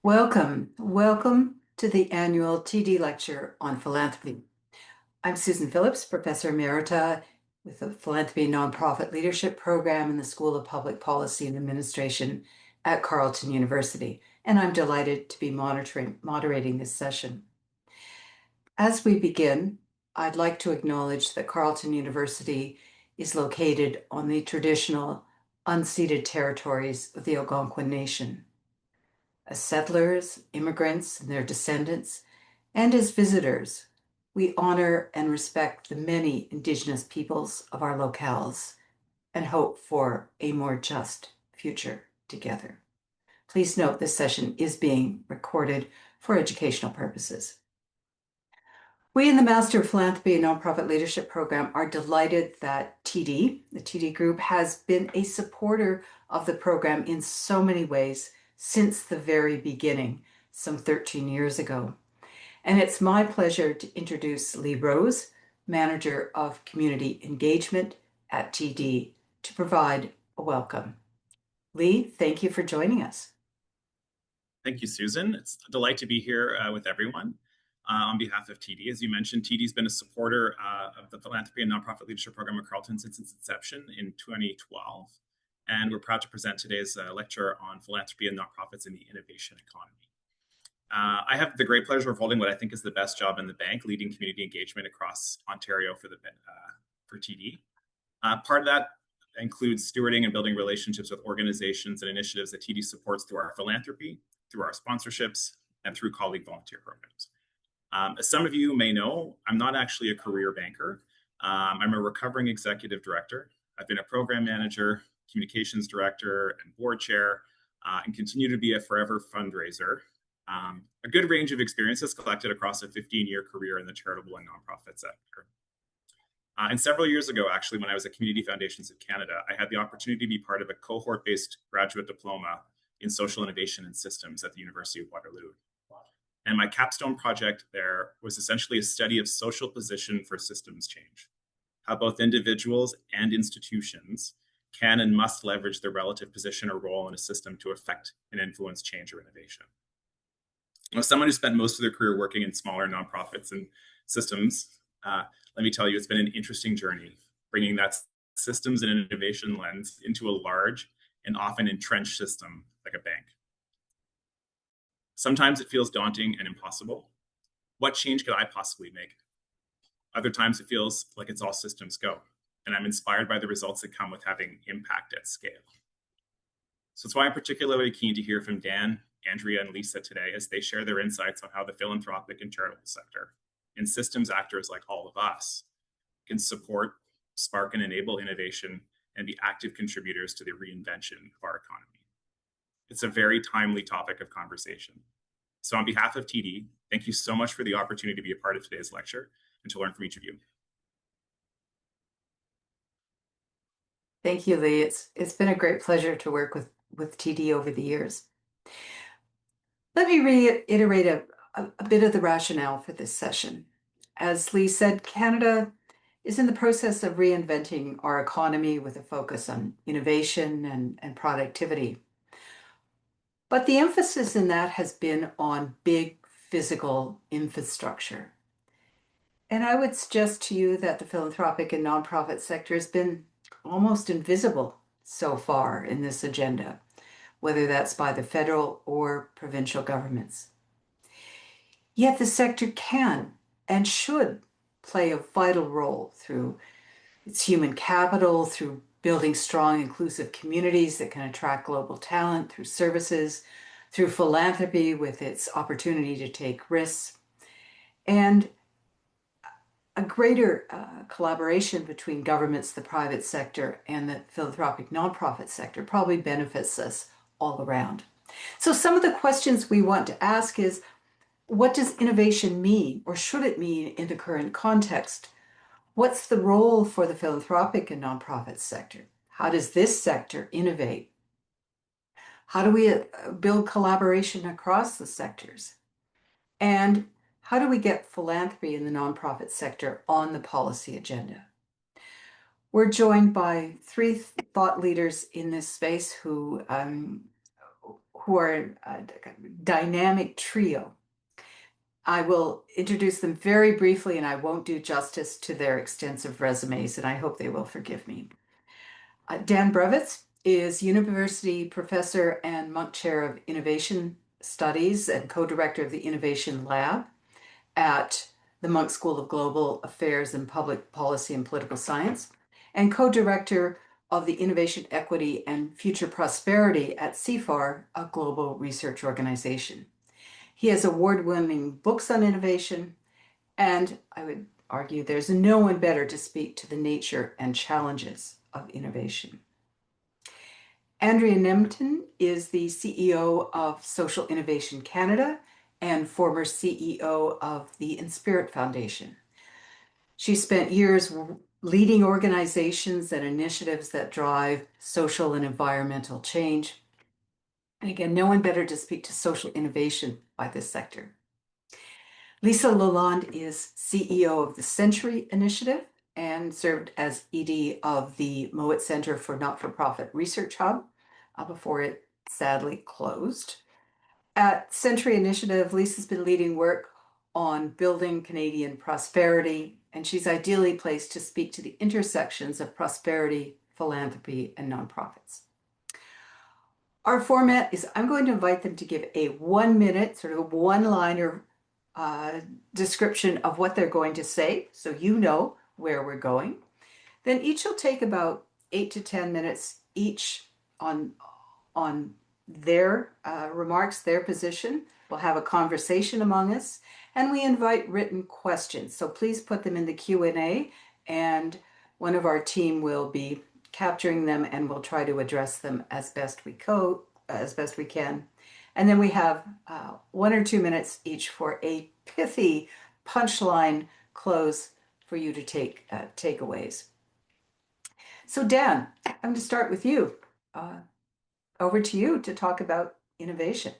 Welcome to the annual TD Lecture on Philanthropy. I'm Susan Phillips, Professor Emerita with the Philanthropy and Nonprofit Leadership Program in the School of Public Policy and Administration at Carleton University, and I'm delighted to be moderating this session. As we begin, I'd like to acknowledge that Carleton University is located on the traditional unceded territories of the Algonquin Nation. As settlers, immigrants, and their descendants, and as visitors, we honor and respect the many Indigenous peoples of our locales and hope for a more just future together. Please note this session is being recorded for educational purposes. We in the Master of Philanthropy and Nonprofit Leadership Program are delighted that the TD Group, has been a supporter of the program in so many ways since the very beginning, some 13 years ago. And it's my pleasure to introduce Lee Rose, Manager of Community Engagement at TD, to provide a welcome. Lee, thank you for joining us. Thank you, Susan. It's a delight to be here with everyone. On behalf of TD, as you mentioned, TD's been a supporter of the Philanthropy and Nonprofit Leadership Program at Carleton since its inception in 2012. And we're proud to present today's lecture on philanthropy and nonprofits in the innovation economy. I have the great pleasure of holding what I think is the best job in the bank, leading community engagement across Ontario for TD. Part of that includes stewarding and building relationships with organizations and initiatives that TD supports through our philanthropy, through our sponsorships, and through colleague volunteer programs. As some of you may know, I'm not actually a career banker. I'm a recovering executive director. I've been a program manager, communications director, and board chair, and continue to be a forever fundraiser. A good range of experiences collected across a 15-year career in the charitable and nonprofit sector. And several years ago, actually, when I was at Community Foundations of Canada, I had the opportunity to be part of a cohort-based graduate diploma in social innovation and systems at the University of Waterloo. And my capstone project there was essentially a study of social position for systems change, how both individuals and institutions can and must leverage their relative position or role in a system to affect and influence change or innovation. As someone who spent most of their career working in smaller nonprofits and systems, let me tell you, it's been an interesting journey, bringing that systems and innovation lens into a large and often entrenched system like a bank. Sometimes it feels daunting and impossible. What change could I possibly make? Other times it feels like it's all systems go, and I'm inspired by the results that come with having impact at scale. So that's why I'm particularly keen to hear from Dan, Andrea, and Lisa today as they share their insights on how the philanthropic and charitable sector and systems actors like all of us can support, spark, and enable innovation and be active contributors to the reinvention of our economy. It's a very timely topic of conversation. So on behalf of TD, thank you so much for the opportunity to be a part of today's lecture and to learn from each of you. Thank you, Lee. It's been a great pleasure to work with TD over the years. Let me reiterate a bit of the rationale for this session. As Lee said, Canada is in the process of reinventing our economy with a focus on innovation and productivity. But the emphasis in that has been on big physical infrastructure. And I would suggest to you that the philanthropic and nonprofit sector has been almost invisible so far in this agenda, whether that's by the federal or provincial governments. Yet the sector can and should play a vital role through its human capital, through building strong, inclusive communities that can attract global talent, through services, through philanthropy with its opportunity to take risks, and a greater collaboration between governments, the private sector, and the philanthropic nonprofit sector probably benefits us all around. So some of the questions we want to ask is, what does innovation mean, or should it mean in the current context? What's the role for the philanthropic and nonprofit sector? How does this sector innovate? How do we build collaboration across the sectors? And how do we get philanthropy in the nonprofit sector on the policy agenda? We're joined by three thought leaders in this space who are dynamic trio. I will introduce them very briefly, and I won't do justice to their extensive resumes, and I hope they will forgive me. Dan Breznitz is University Professor and Munk Chair of Innovation Studies and co-director of the Innovation Lab at the Munk School of Global Affairs and Public Policy and Political Science, and co-director of the Innovation Equity and Future Prosperity at CFAR, a global research organization. He has award-winning books on innovation, and I would argue there's no one better to speak to the nature and challenges of innovation. Andrea Nemtin is the CEO of Social Innovation Canada and former CEO of the Inspirit Foundation. She spent years leading organizations and initiatives that drive social and environmental change. And again, no one better to speak to social innovation by this sector. Lisa Lalonde is CEO of the Century Initiative and served as ED of the Mowat Center for Not-for-Profit Research Hub before it sadly closed. At Century Initiative, Lisa's been leading work on building Canadian prosperity, and she's ideally placed to speak to the intersections of prosperity, philanthropy, and nonprofits. Our format is I'm going to invite them to give a 1-minute, sort of a one-liner description of what they're going to say, so you know where we're going. Then each will take about 8 to 10 minutes each on their remarks, their position. We'll have a conversation among us, and we invite written questions. So please put them in the Q&A, and one of our team will be capturing them, and we'll try to address them as best we can. And then we have 1 or 2 minutes each for a pithy punchline close for you to take takeaways. So Dan, I'm going to start with you. Over to you to talk about innovation.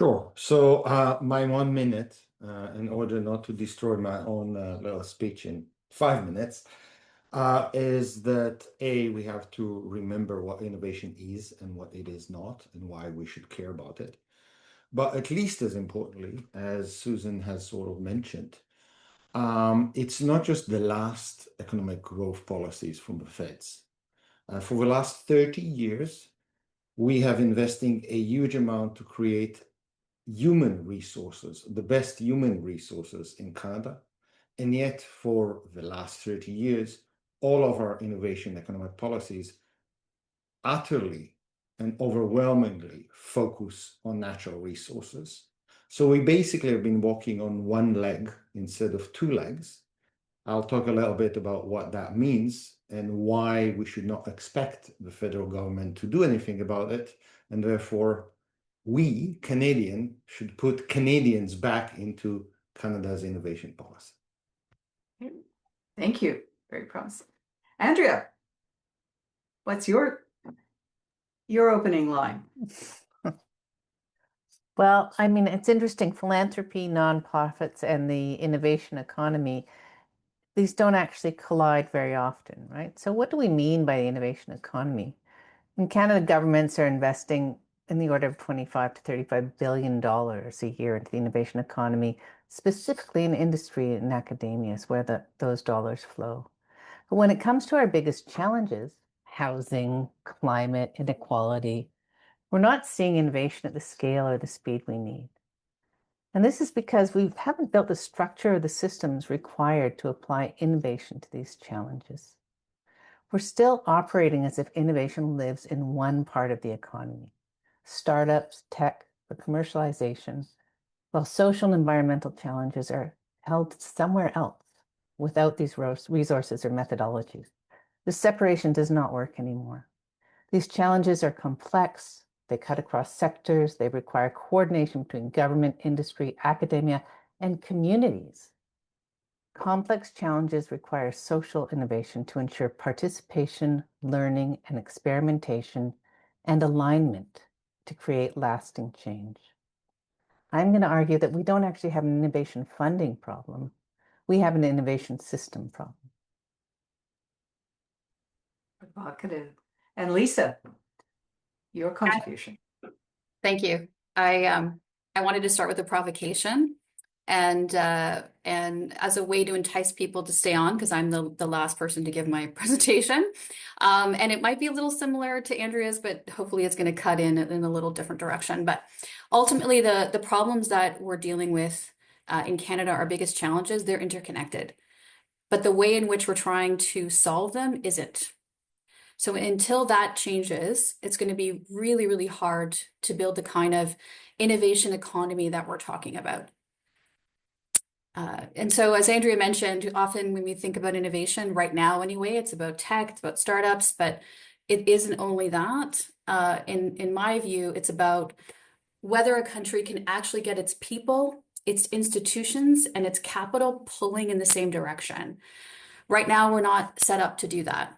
Sure. So my 1 minute, in order not to destroy my own little speech in 5 minutes, is that we have to remember what innovation is and what it is not, and why we should care about it. But at least as importantly, as Susan has sort of mentioned, it's not just the last economic growth policies from the Feds. For the last 30 years, we have investing a huge amount to create human resources, the best human resources in Canada. And yet, for the last 30 years, all of our innovation economic policies utterly and overwhelmingly focus on natural resources. So we basically have been walking on one leg instead of two legs. I'll talk a little bit about what that means and why we should not expect the federal government to do anything about it. And therefore, we, Canadians, should put Canadians back into Canada's innovation policy. Thank you. Very promising. Andrea, what's your opening line? Well, I mean, it's interesting. Philanthropy, nonprofits, and the innovation economy, these don't actually collide very often, right? So what do we mean by the innovation economy? In Canada, governments are investing in the order of $25 to $35 billion a year into the innovation economy, specifically in industry and academia is where those dollars flow. But when it comes to our biggest challenges, housing, climate, inequality, we're not seeing innovation at the scale or the speed we need. And this is because we haven't built the structure or the systems required to apply innovation to these challenges. We're still operating as if innovation lives in one part of the economy, startups, tech, or commercialization, while social and environmental challenges are held somewhere else without these resources or methodologies. The separation does not work anymore. These challenges are complex. They cut across sectors. They require coordination between government, industry, academia, and communities. Complex challenges require social innovation to ensure participation, learning, and experimentation, and alignment to create lasting change. I'm going to argue that we don't actually have an innovation funding problem. We have an innovation system problem. Provocative. And Lisa, your contribution. Thank you. I wanted to start with a provocation, and as a way to entice people to stay on, because I'm the last person to give my presentation. And it might be a little similar to Andrea's, but hopefully it's going to cut in a little different direction. But ultimately, the problems that we're dealing with in Canada, our biggest challenges, they're interconnected. But the way in which we're trying to solve them isn't. So until that changes, it's going to be really, really hard to build the kind of innovation economy that we're talking about. And so, as Andrea mentioned, often when we think about innovation, right now anyway, it's about tech, it's about startups, but it isn't only that. In my view, it's about whether a country can actually get its people, its institutions, and its capital pulling in the same direction. Right now, we're not set up to do that.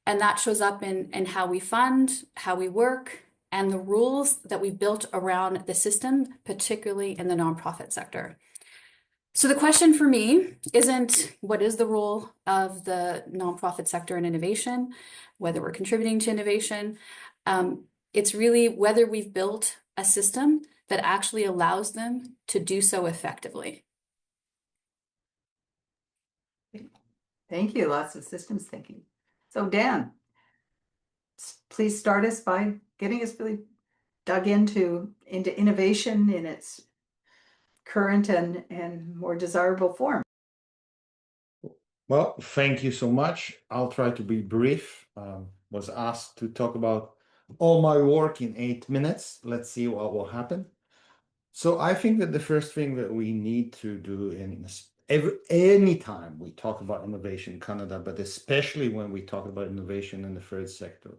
And that shows up in how we fund, how we work, and the rules that we've built around the system, particularly in the nonprofit sector. So the question for me isn't what is the role of the nonprofit sector in innovation, whether we're contributing to innovation. It's really whether we've built a system that actually allows them to do so effectively. Thank you. Lots of systems thinking. So Dan, please start us by getting us really dug into innovation in its current and more desirable form. Well, thank you so much. I'll try to be brief. Was asked to talk about all my work in 8 minutes. Let's see what will happen. So I think that the first thing that we need to do any time we talk about innovation in Canada, but especially when we talk about innovation in the third sector,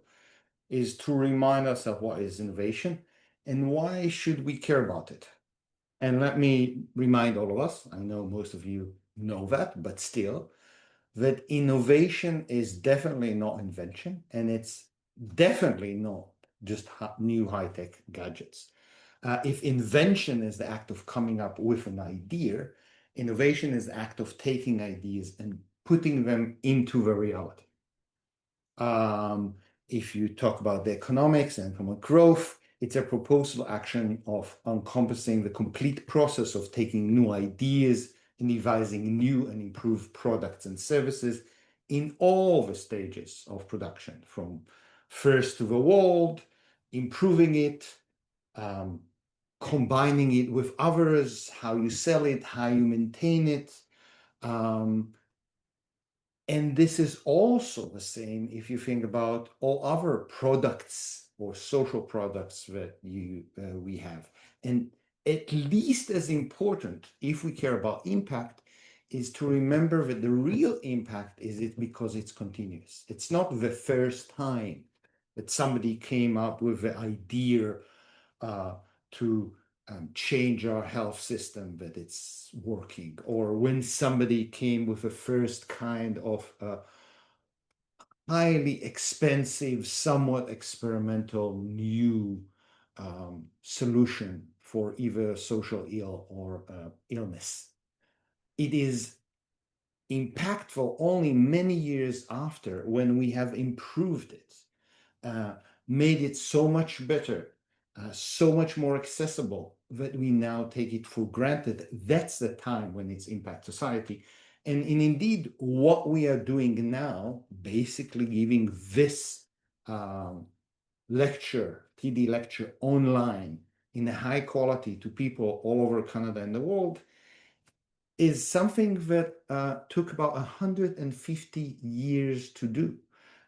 is to remind ourselves what is innovation and why should we care about it. And let me remind all of us, I know most of you know that, but still, that innovation is definitely not invention, and it's definitely not just new high-tech gadgets. If invention is the act of coming up with an idea, innovation is the act of taking ideas and putting them into the reality. If you talk about the economics and economic growth, it's a proposal action of encompassing the complete process of taking new ideas and devising new and improved products and services in all the stages of production, from first to the world, improving it, combining it with others, how you sell it, how you maintain it. And this is also the same if you think about all other products or social products that we have. And at least as important, if we care about impact, is to remember that the real impact is it because it's continuous. It's not the first time that somebody came up with the idea to change our health system that it's working, or when somebody came with the first kind of highly expensive, somewhat experimental new solution for either social ill or illness. It is impactful only many years after, when we have improved it, made it so much better, so much more accessible, that we now take it for granted. That's the time when it's impact society. And indeed, what we are doing now, basically giving this lecture, TD lecture online in a high quality to people all over Canada and the world, is something that took about 150 years to do.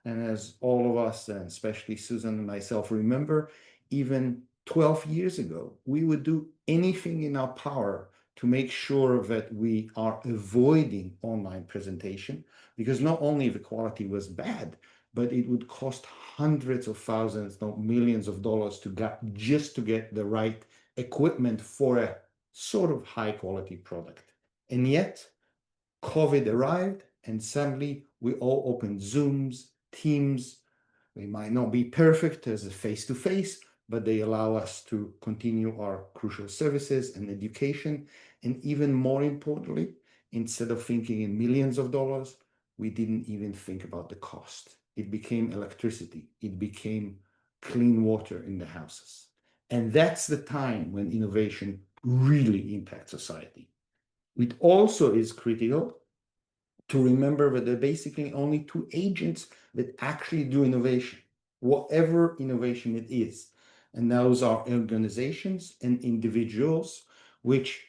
And as all of us, and especially Susan and myself, remember, even 12 years ago, we would do anything in our power to make sure that we are avoiding online presentation, because not only the quality was bad, but it would cost hundreds of thousands, not millions of dollars to get the right equipment for a sort of high quality product. And yet, COVID arrived, and suddenly we all opened Zooms, Teams. They might not be perfect as a face-to-face, but they allow us to continue our crucial services and education. And even more importantly, instead of thinking in millions of dollars, we didn't even think about the cost. It became electricity. It became clean water in the houses. And that's the time when innovation really impacts society. It also is critical to remember that there are basically only two agents that actually do innovation, whatever innovation it is. And those are organizations and individuals, which,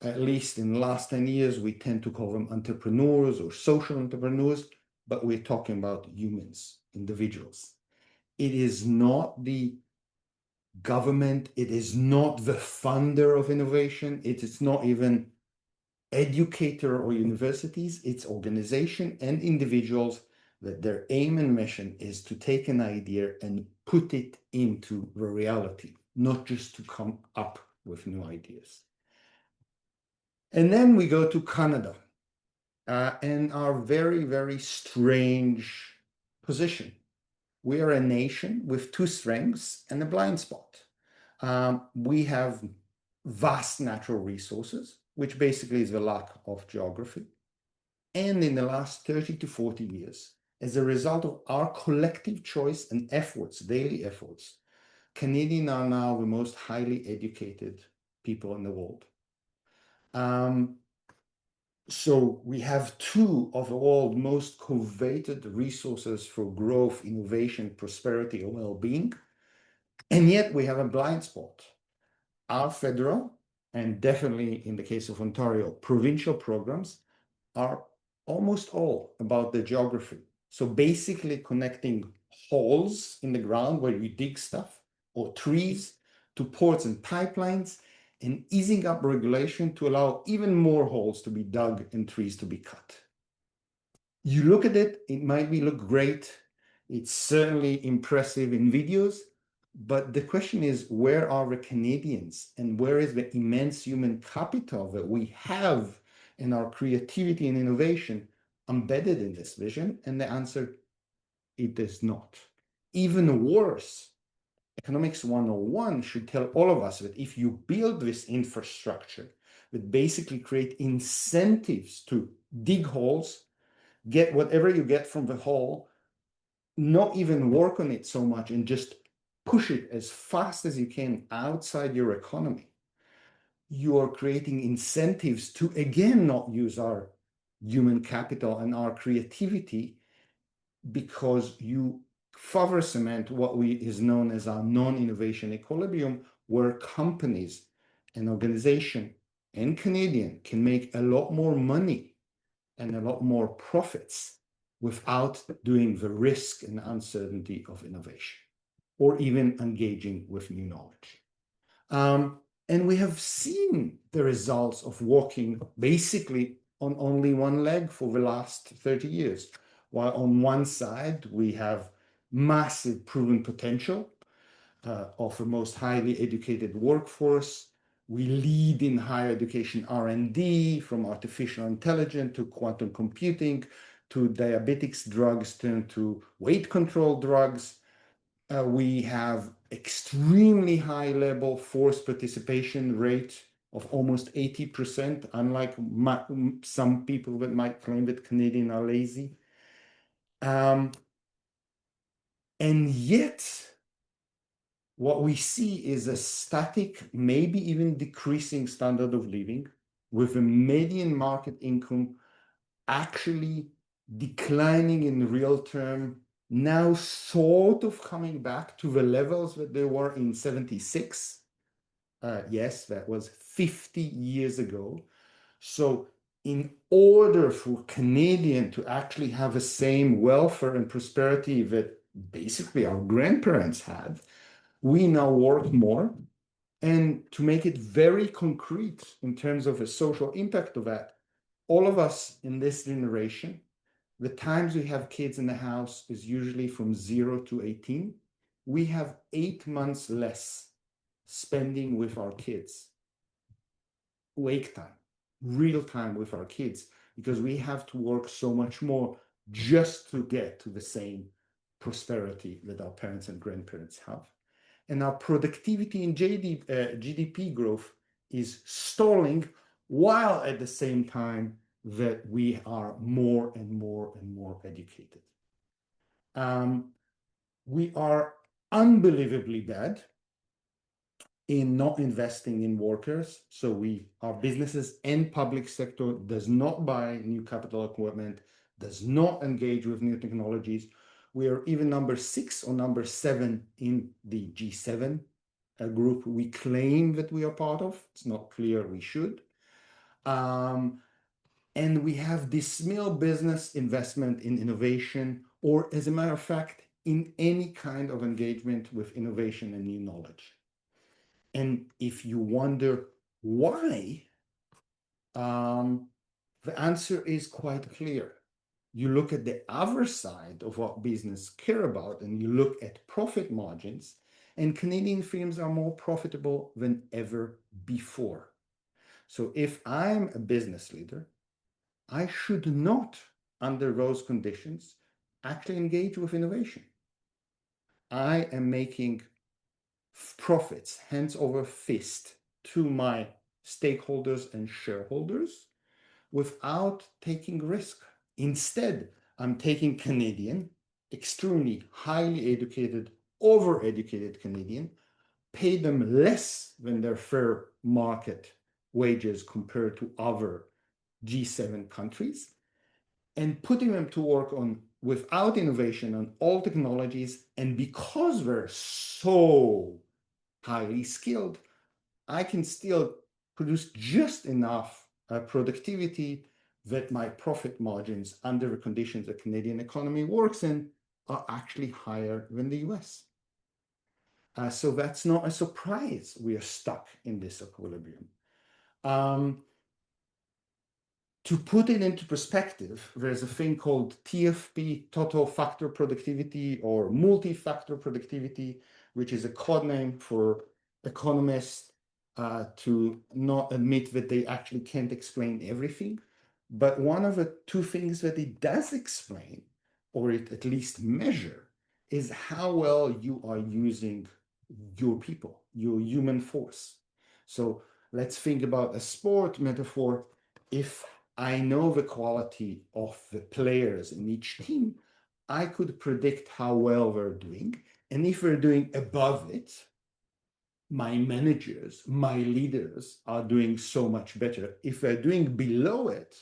at least in the last 10 years, we tend to call them entrepreneurs or social entrepreneurs, but we're talking about humans, individuals. It is not the government, it is not the funder of innovation, it is not even educator or universities, it's organization and individuals that their aim and mission is to take an idea and put it into the reality, not just to come up with new ideas. And then we go to Canada and our very, very strange position. We are a nation with two strengths and a blind spot. We have vast natural resources, which basically is the lack of geography. And in the last 30 to 40 years, as a result of our collective choice and efforts, daily efforts, Canadians are now the most highly educated people in the world. So we have two of the world's most coveted resources for growth, innovation, prosperity, and well-being. And yet we have a blind spot. Our federal, and definitely in the case of Ontario, provincial programs are almost all about the geography. So basically connecting holes in the ground where you dig stuff or trees to ports and pipelines and easing up regulation to allow even more holes to be dug and trees to be cut. You look at it, it might look great. It's certainly impressive in videos, but the question is, where are the Canadians and where is the immense human capital that we have in our creativity and innovation embedded in this vision? And the answer, it is not. Even worse, Economics 101 should tell all of us that if you build this infrastructure that basically create incentives to dig holes, get whatever you get from the hole, not even work on it so much and just push it as fast as you can outside your economy, you are creating incentives to, again, not use our human capital and our creativity because you further cement what is known as our non-innovation equilibrium, where companies and organizations and Canadian can make a lot more money and a lot more profits without doing the risk and uncertainty of innovation or even engaging with new knowledge. And we have seen the results of walking basically on only one leg for the last 30 years. While on one side, we have massive proven potential of the most highly educated workforce. We lead in higher education R&D, from artificial intelligence to quantum computing to diabetics drugs to weight control drugs. We have extremely high level forced participation rate of almost 80%, unlike some people that might claim that Canadians are lazy. And yet, what we see is a static, maybe even decreasing standard of living, with a median market income actually declining in real term, now sort of coming back to the levels that they were in 76. Yes, that was 50 years ago. So in order for Canadian to actually have the same welfare and prosperity that basically our grandparents had, we now work more. And to make it very concrete in terms of a social impact of that, all of us in this generation, the times we have kids in the house is usually from 0 to 18. We have 8 months less spending with our kids. Wake time, real time with our kids, because we have to work so much more just to get to the same prosperity that our parents and grandparents have. And our productivity in GDP growth is stalling, while at the same time that we are more and more and more educated. We are unbelievably bad in not investing in workers. So our businesses and public sector does not buy new capital equipment, does not engage with new technologies. We are even number 6 or number 7 in the G7 group we claim that we are part of. It's not clear we should. And we have dismal business investment in innovation, or as a matter of fact, in any kind of engagement with innovation and new knowledge. And if you wonder why, the answer is quite clear. You look at the other side of what business care about, and you look at profit margins, and Canadian firms are more profitable than ever before. So if I'm a business leader, I should not, under those conditions, actually engage with innovation. I am making profits hands over fist to my stakeholders and shareholders without taking risk. Instead, I'm taking Canadian, extremely highly educated, over-educated Canadian, pay them less than their fair market wages compared to other G7 countries, and putting them to work on without innovation on all technologies. And because they're so highly skilled, I can still produce just enough productivity that my profit margins under the conditions the Canadian economy works in are actually higher than the US. So that's not a surprise we are stuck in this equilibrium. To put it into perspective, there's a thing called TFP, total factor productivity, or multi-factor productivity, which is a code name for economists to not admit that they actually can't explain everything. But one of the 2 things that it does explain, or it at least measure, is how well you are using your people, your human force. So let's think about a sport metaphor. If I know the quality of the players in each team, I could predict how well they're doing. And if they're doing above it, my managers, my leaders are doing so much better. If they're doing below it,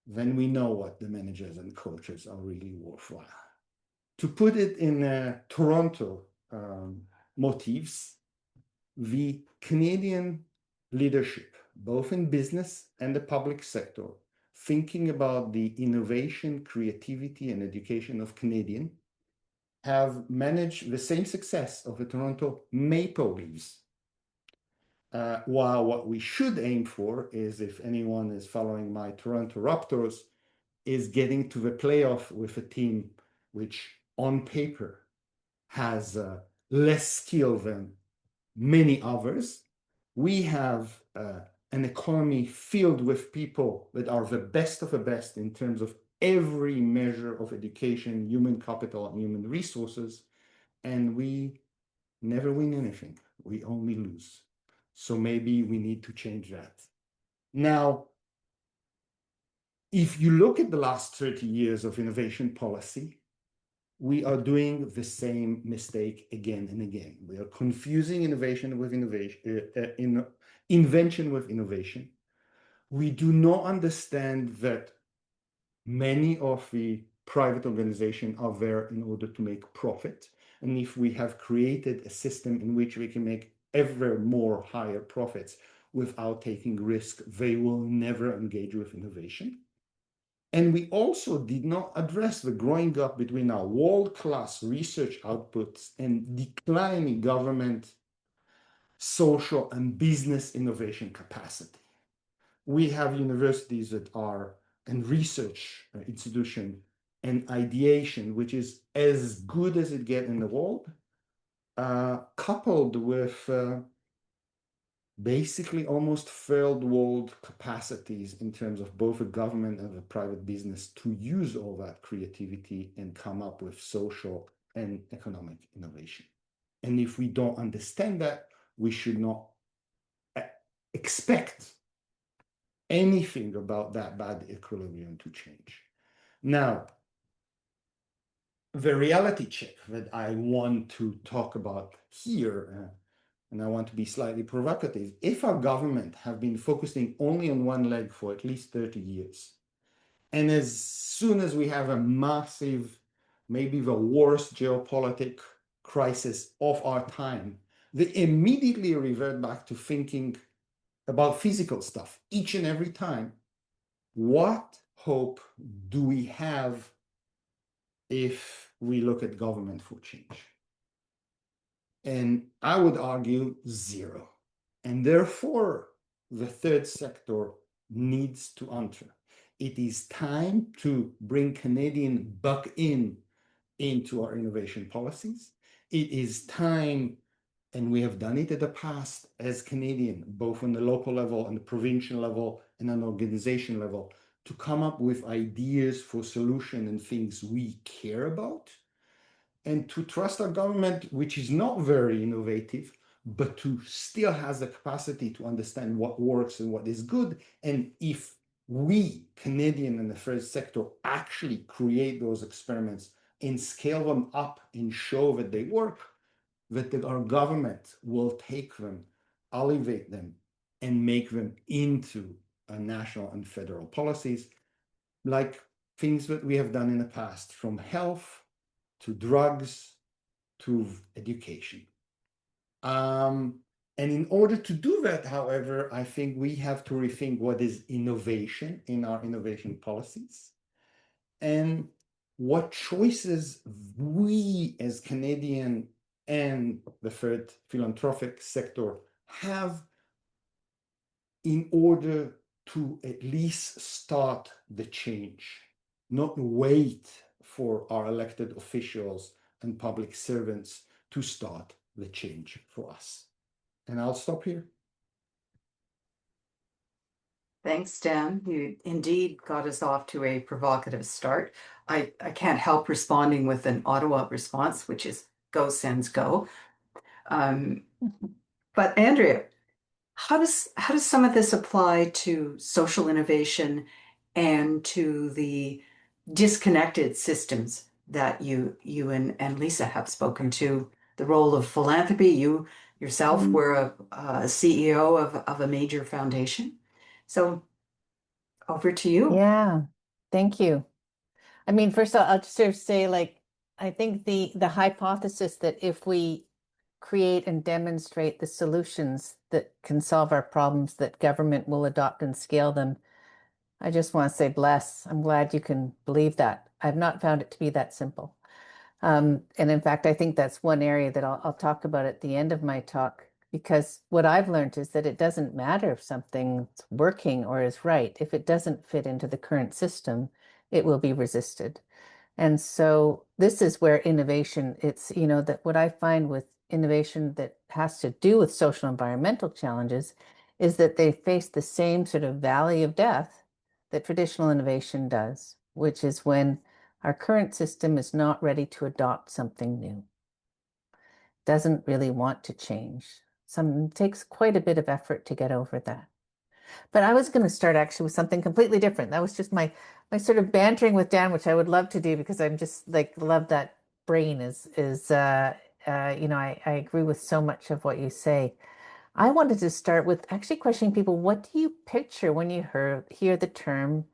then we know what the managers and coaches are really worthwhile. To put it in Toronto motifs, the Canadian leadership, both in business and the public sector, thinking about the innovation, creativity, and education of Canadian, have managed the same success of the Toronto Maple Leafs. While what we should aim for is, if anyone is following my Toronto Raptors, is getting to the playoff with a team which on paper has less skill than many others. We have an economy filled with people that are the best of the best in terms of every measure of education, human capital, and human resources, and we never win anything. We only lose. So maybe we need to change that. Now, if you look at the last 30 years of innovation policy, we are doing the same mistake again and again. We are confusing innovation with innovation, invention with innovation. We do not understand that many of the private organizations are there in order to make profit. And if we have created a system in which we can make ever more higher profits without taking risk, they will never engage with innovation. And we also did not address the growing gap between our world-class research outputs and declining government, social, and business innovation capacity. We have universities that are and research institution and ideation, which is as good as it gets in the world, coupled with basically almost third world capacities in terms of both the government and the private business to use all that creativity and come up with social and economic innovation. And if we don't understand that, we should not expect anything about that bad equilibrium to change. Now, the reality check that I want to talk about here and I want to be slightly provocative, if our government have been focusing only on one leg for at least 30 years, and as soon as we have a massive, maybe the worst geopolitic crisis of our time, they immediately revert back to thinking about physical stuff each and every time. What hope do we have if we look at government for change? And I would argue zero. And therefore, the third sector needs to enter. It is time to bring Canadian back into our innovation policies. It is time, and we have done it in the past as Canadian, both on the local level and the provincial level and an organization level, to come up with ideas for solution and things we care about, and to trust our government, which is not very innovative, but to still has the capacity to understand what works and what is good. And if we, Canadian and the first sector, actually create those experiments and scale them up and show that they work, that our government will take them, elevate them, and make them into a national and federal policies, like things that we have done in the past, from health to drugs, to education. And in order to do that, however, I think we have to rethink what is innovation in our innovation policies and what choices we as Canadian and the third philanthropic sector have in order to at least start the change, not wait for our elected officials and public servants to start the change for us. And I'll stop here. Thanks, Dan. You indeed got us off to a provocative start. I can't help responding with an Ottawa response, which is go, Sens, go. But Andrea, how does some of this apply to social innovation and to the disconnected systems that you and Lisa have spoken to? The role of philanthropy. You yourself were a CEO of a major foundation. So over to you. Yeah, thank you. I mean, first I'll just sort of say, like, I think the hypothesis that if we create and demonstrate the solutions that can solve our problems, that government will adopt and scale them, I just want to say bless. I'm glad you can believe that. I've not found it to be that simple. And in fact, I think that's one area that I'll talk about at the end of my talk, because what I've learned is that it doesn't matter if something's working or is right. If it doesn't fit into the current system, it will be resisted. And so this is where innovation, it's, you know, that what I find with innovation that has to do with social environmental challenges is that they face the same sort of valley of death that traditional innovation does, which is when our current system is not ready to adopt something new, doesn't really want to change. It takes quite a bit of effort to get over that. But I was going to start actually with something completely different. That was just my sort of bantering with Dan, which I would love to do because I'm just like love that brain is you know, I agree with so much of what you say. I wanted to start with actually questioning people, what do you picture when you hear the term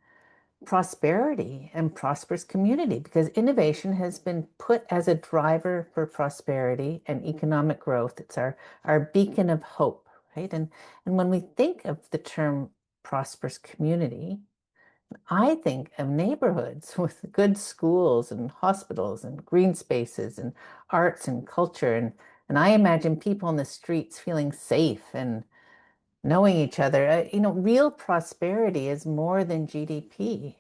prosperity and prosperous community? Because innovation has been put as a driver for prosperity and economic growth. It's our beacon of hope, right? And when we think of the term prosperous community, I think of neighborhoods with good schools and hospitals and green spaces and arts and culture. And I imagine people on the streets feeling safe and knowing each other. You know, real prosperity is more than GDP.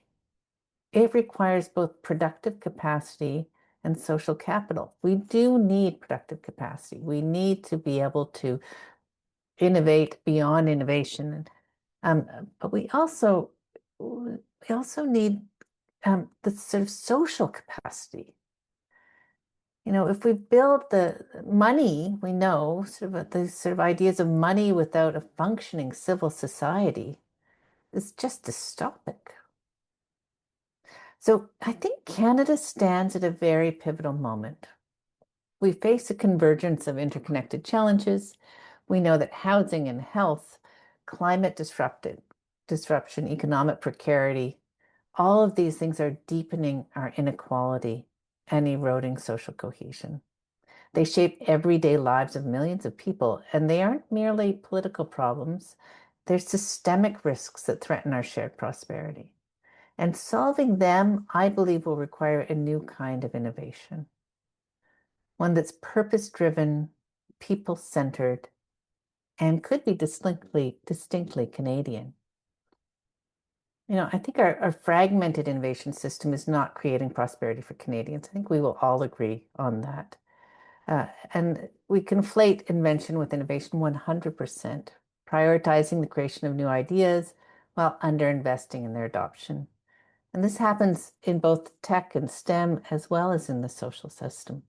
It requires both productive capacity and social capital. We do need productive capacity. We need to be able to innovate beyond innovation. But we also need the sort of social capacity. You know, if we build the money, we know sort of the sort of ideas of money without a functioning civil society is just dystopic. So I think Canada stands at a very pivotal moment. We face a convergence of interconnected challenges. We know that housing and health, climate disruption, economic precarity, all of these things are deepening our inequality and eroding social cohesion. They shape everyday lives of millions of people, and they aren't merely political problems. They're systemic risks that threaten our shared prosperity. And solving them, I believe, will require a new kind of innovation, one that's purpose-driven, people-centered, and could be distinctly Canadian. I think our fragmented innovation system is not creating prosperity for Canadians. I think we will all agree on that. And we conflate invention with innovation 100%, prioritizing the creation of new ideas while underinvesting in their adoption. And this happens in both tech and STEM as well as in the social system.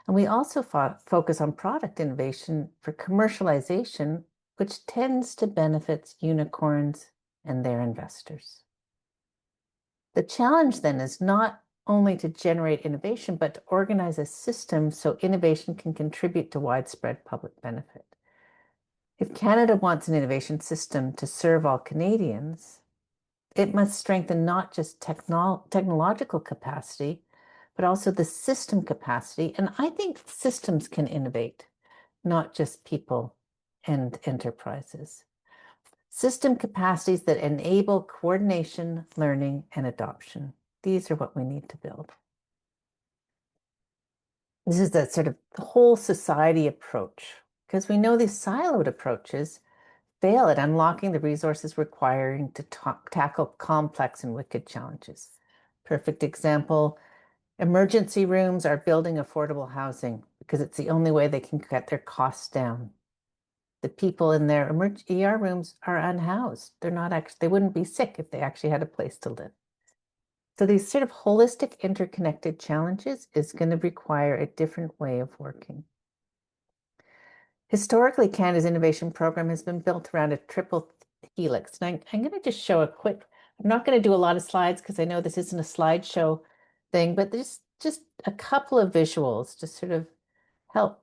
And we also focus on product innovation for commercialization, which tends to benefit unicorns and their investors. The challenge then is not only to generate innovation, but to organize a system so innovation can contribute to widespread public benefit. If Canada wants an innovation system to serve all Canadians, it must strengthen not just technological capacity, but also the system capacity. And I think systems can innovate, not just people and enterprises. System capacities that enable coordination, learning, and adoption. These are what we need to build. This is the sort of the whole society approach, because we know these siloed approaches fail at unlocking the resources required to tackle complex and wicked challenges. Perfect example, emergency rooms are building affordable housing because it's the only way they can get their costs down. The people in their ER rooms are unhoused. They wouldn't be sick if they actually had a place to live. So these sort of holistic, interconnected challenges is going to require a different way of working. Historically, Canada's innovation program has been built around a triple helix. And I'm going to just show I'm not going to do a lot of slides because I know this isn't a slideshow thing, but there's just a couple of visuals to sort of help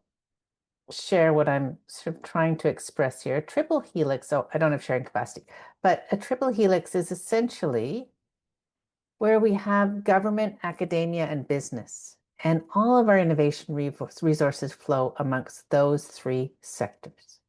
share what I'm sort of trying to express here. A triple helix, I don't have sharing capacity, but a triple helix is essentially where we have government, academia, and business. And all of our innovation resources flow amongst those three sectors.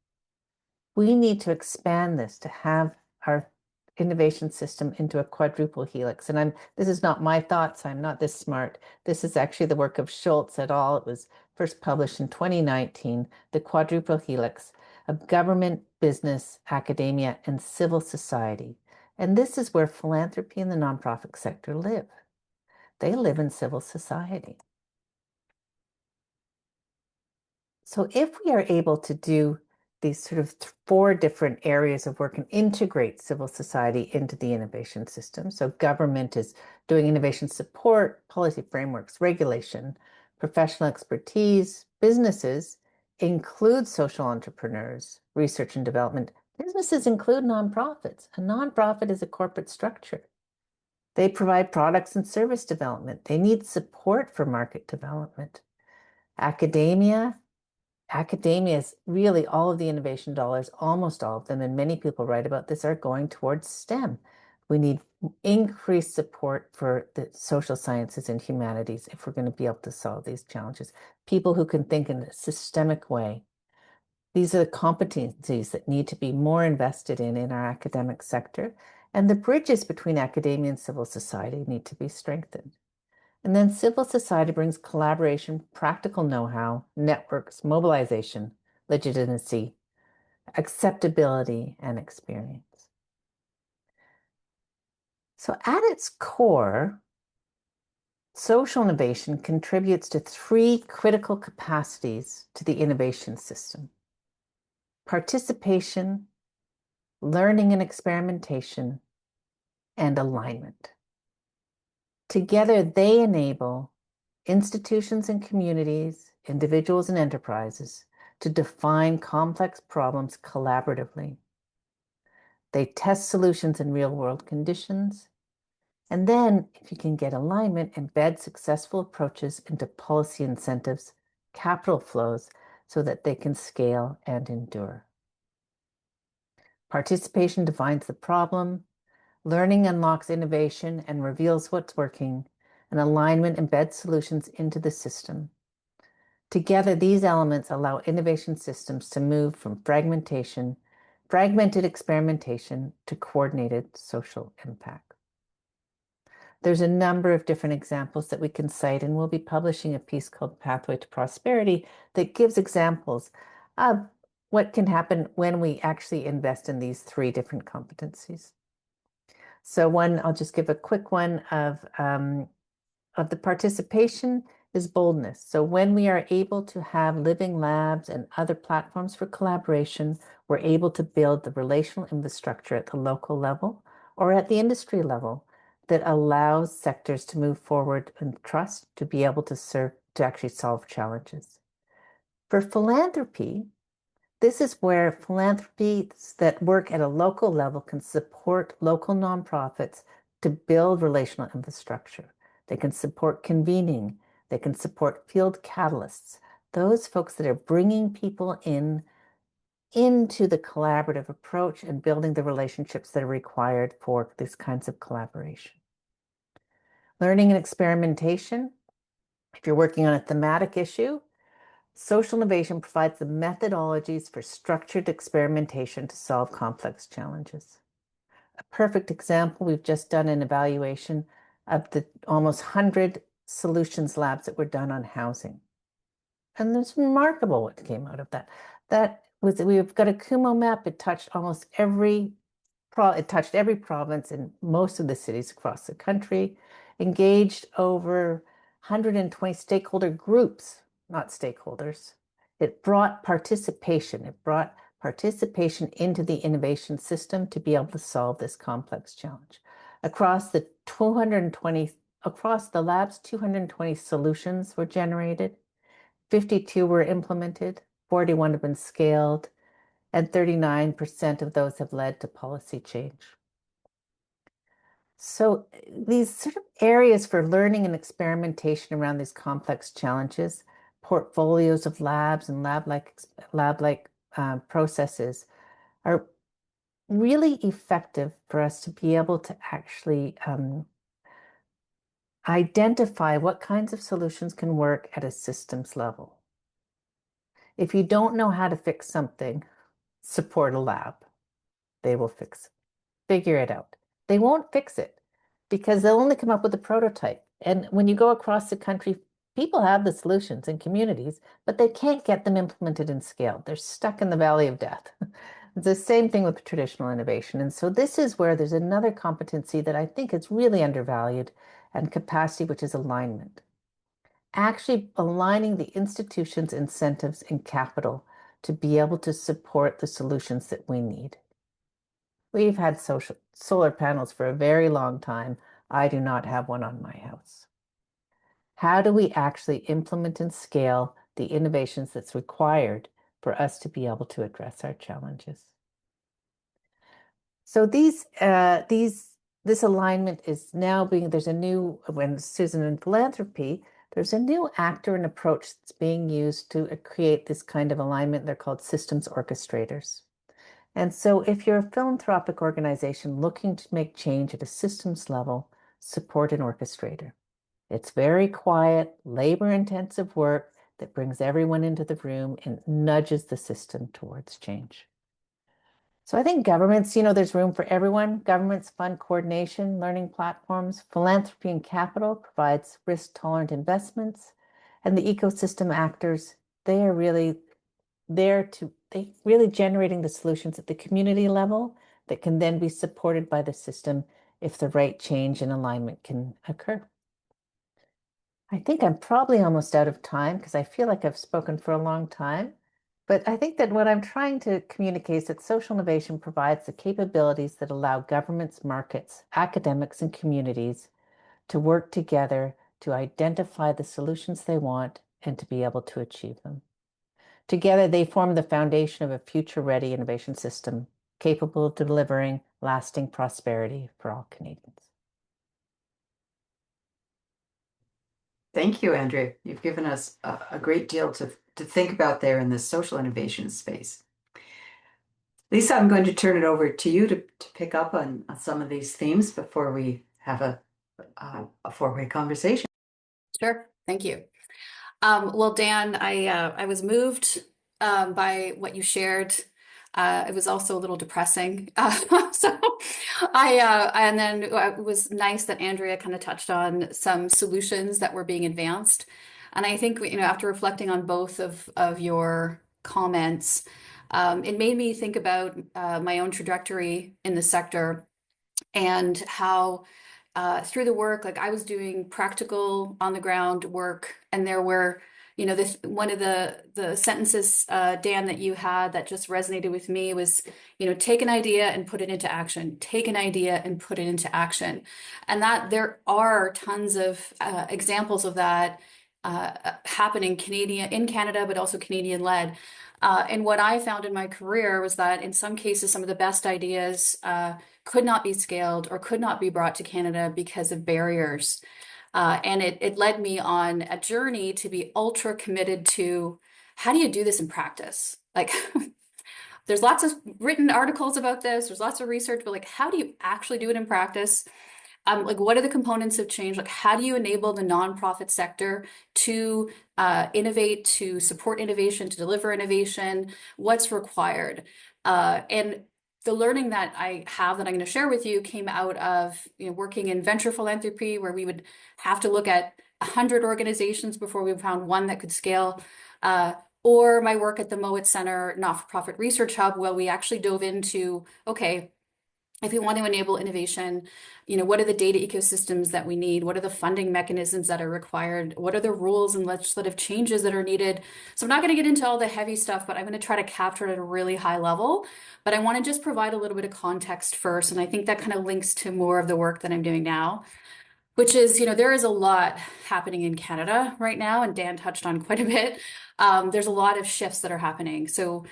We need to expand this to have our innovation system into a quadruple helix. And this is not my thoughts. I'm not this smart. This is actually the work of Schultz et al. It was first published in 2019, the quadruple helix of government, business, academia, and civil society. And this is where philanthropy and the nonprofit sector live. They live in civil society. So if we are able to do these sort of four different areas of work and integrate civil society into the innovation system, so government is doing innovation support, policy frameworks, regulation, professional expertise, businesses include social entrepreneurs, research and development. Businesses include nonprofits. A nonprofit is a corporate structure. They provide products and service development. They need support for market development. Academia is really all of the innovation dollars, almost all of them, and many people write about this, are going towards STEM. We need increased support for the social sciences and humanities if we're going to be able to solve these challenges. People who can think in a systemic way. These are the competencies that need to be more invested in our academic sector, and the bridges between academia and civil society need to be strengthened. And then civil society brings collaboration, practical know-how, networks, mobilization, legitimacy, acceptability, and experience. So at its core, social innovation contributes to three critical capacities to the innovation system: participation, learning and experimentation, and alignment. Together, they enable institutions and communities, individuals and enterprises to define complex problems collaboratively. They test solutions in real-world conditions. And then, if you can get alignment, embed successful approaches into policy incentives, capital flows so that they can scale and endure. Participation defines the problem, learning unlocks innovation and reveals what's working, and alignment embeds solutions into the system. Together, these elements allow innovation systems to move from fragmented experimentation to coordinated social impact. There's a number of different examples that we can cite, and we'll be publishing a piece called Pathway to Prosperity that gives examples of what can happen when we actually invest in these three different competencies. So I'll just give a quick one of the participation is boldness. So when we are able to have living labs and other platforms for collaboration, we're able to build the relational infrastructure at the local level or at the industry level that allows sectors to move forward in trust to be able to actually solve challenges. For philanthropy, this is where philanthropies that work at a local level can support local nonprofits to build relational infrastructure. They can support convening. They can support field catalysts, those folks that are bringing people into the collaborative approach and building the relationships that are required for these kinds of collaboration. Learning and experimentation. If you're working on a thematic issue, social innovation provides the methodologies for structured experimentation to solve complex challenges. A perfect example, we've just done an evaluation of the almost 100 solutions labs that were done on housing. And it's remarkable what came out of that. We've got a Kumo map. It touched almost every province in most of the cities across the country, engaged over 120 stakeholder groups, not stakeholders. It brought participation. It brought participation into the innovation system to be able to solve this complex challenge. Across the labs, 220 solutions were generated, 52 were implemented, 41 have been scaled, and 39% of those have led to policy change. So these sort of areas for learning and experimentation around these complex challenges, portfolios of labs and lab-like processes are really effective for us to be able to actually identify what kinds of solutions can work at a systems level. If you don't know how to fix something, support a lab. They will figure it out. They won't fix it because they'll only come up with a prototype. And when you go across the country, people have the solutions in communities, but they can't get them implemented and scaled. They're stuck in the valley of death. It's the same thing with traditional innovation. And so this is where there's another competency that I think is really undervalued and capacity, which is alignment. Actually aligning the institutions, incentives, and capital to be able to support the solutions that we need. We've had solar panels for a very long time. I do not have one on my house. How do we actually implement and scale the innovations that's required for us to be able to address our challenges? So this alignment is now when Susan in philanthropy, there's a new actor and approach that's being used to create this kind of alignment. They're called systems orchestrators. And so if you're a philanthropic organization looking to make change at a systems level, support an orchestrator. It's very quiet, labor-intensive work that brings everyone into the room and nudges the system towards change. So I think governments, there's room for everyone. Governments fund coordination, learning platforms. Philanthropy and capital provides risk-tolerant investments. And the ecosystem actors, they are really generating the solutions at the community level that can then be supported by the system if the right change and alignment can occur. I think I'm probably almost out of time because I feel like I've spoken for a long time. But I think that what I'm trying to communicate is that social innovation provides the capabilities that allow governments, markets, academics, and communities to work together to identify the solutions they want and to be able to achieve them. Together, they form the foundation of a future-ready innovation system capable of delivering lasting prosperity for all Canadians. Thank you, Andrea. You've given us a great deal to to think about there in the social innovation space. Lisa, I'm going to turn it over to you to pick up on some of these themes before we have a four-way conversation. Sure, thank you. Well, Dan, I was moved by what you shared. It was also a little depressing. And then it was nice that Andrea kind of touched on some solutions that were being advanced. And I think, after reflecting on both of your comments, it made me think about my own trajectory in the sector and how through the work, like I was doing practical on the ground work, and there were, this one of the sentences, Dan, that you had that just resonated with me was, take an idea and put it into action. Take an idea and put it into action, and that there are tons of examples of that happening in Canada, but also Canadian led. And what I found in my career was that in some cases, some of the best ideas could not be scaled or could not be brought to Canada because of barriers. And it led me on a journey to be ultra committed to how do you do this in practice? Like, there's lots of written articles about this, there's lots of research, but like, how do you actually do it in practice? Like, what are the components of change? Like, how do you enable the nonprofit sector to innovate, to support innovation, to deliver innovation? What's required? And the learning that I have that I'm going to share with you came out of working in venture philanthropy, where we would have to look at 100 organizations before we found one that could scale. Or my work at the Mowat Center Not-for-Profit Research Hub, where we actually dove into, okay, if we want to enable innovation, what are the data ecosystems that we need? What are the funding mechanisms that are required? What are the rules and legislative changes that are needed? So I'm not going to get into all the heavy stuff, but I'm going to try to capture it at a really high level. But I want to just provide a little bit of context first. And I think that kind of links to more of the work that I'm doing now, which is, there is a lot happening in Canada right now, and Dan touched on quite a bit. There's a lot of shifts that are happening. So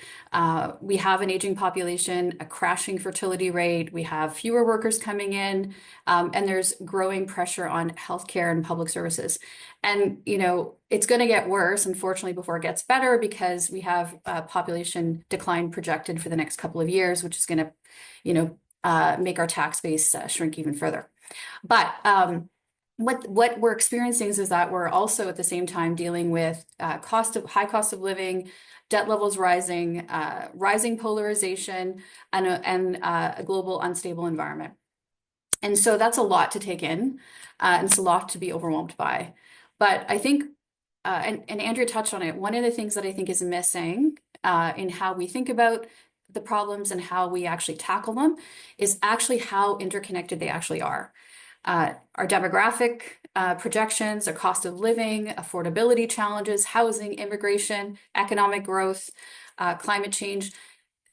we have an aging population, a crashing fertility rate, we have fewer workers coming in, and there's growing pressure on healthcare and public services. And, it's going to get worse, unfortunately, before it gets better, because we have population decline projected for the next couple of years, which is going to, make our tax base shrink even further. But what we're experiencing is that we're also at the same time dealing with high cost of living, debt levels rising, rising polarization, and a global unstable environment. And so that's a lot to take in, and it's a lot to be overwhelmed by. But I think, and Andrea touched on it, one of the things that I think is missing in how we think about the problems and how we actually tackle them is actually how interconnected they actually are. Our demographic projections, our cost of living, affordability challenges, housing, immigration, economic growth, climate change,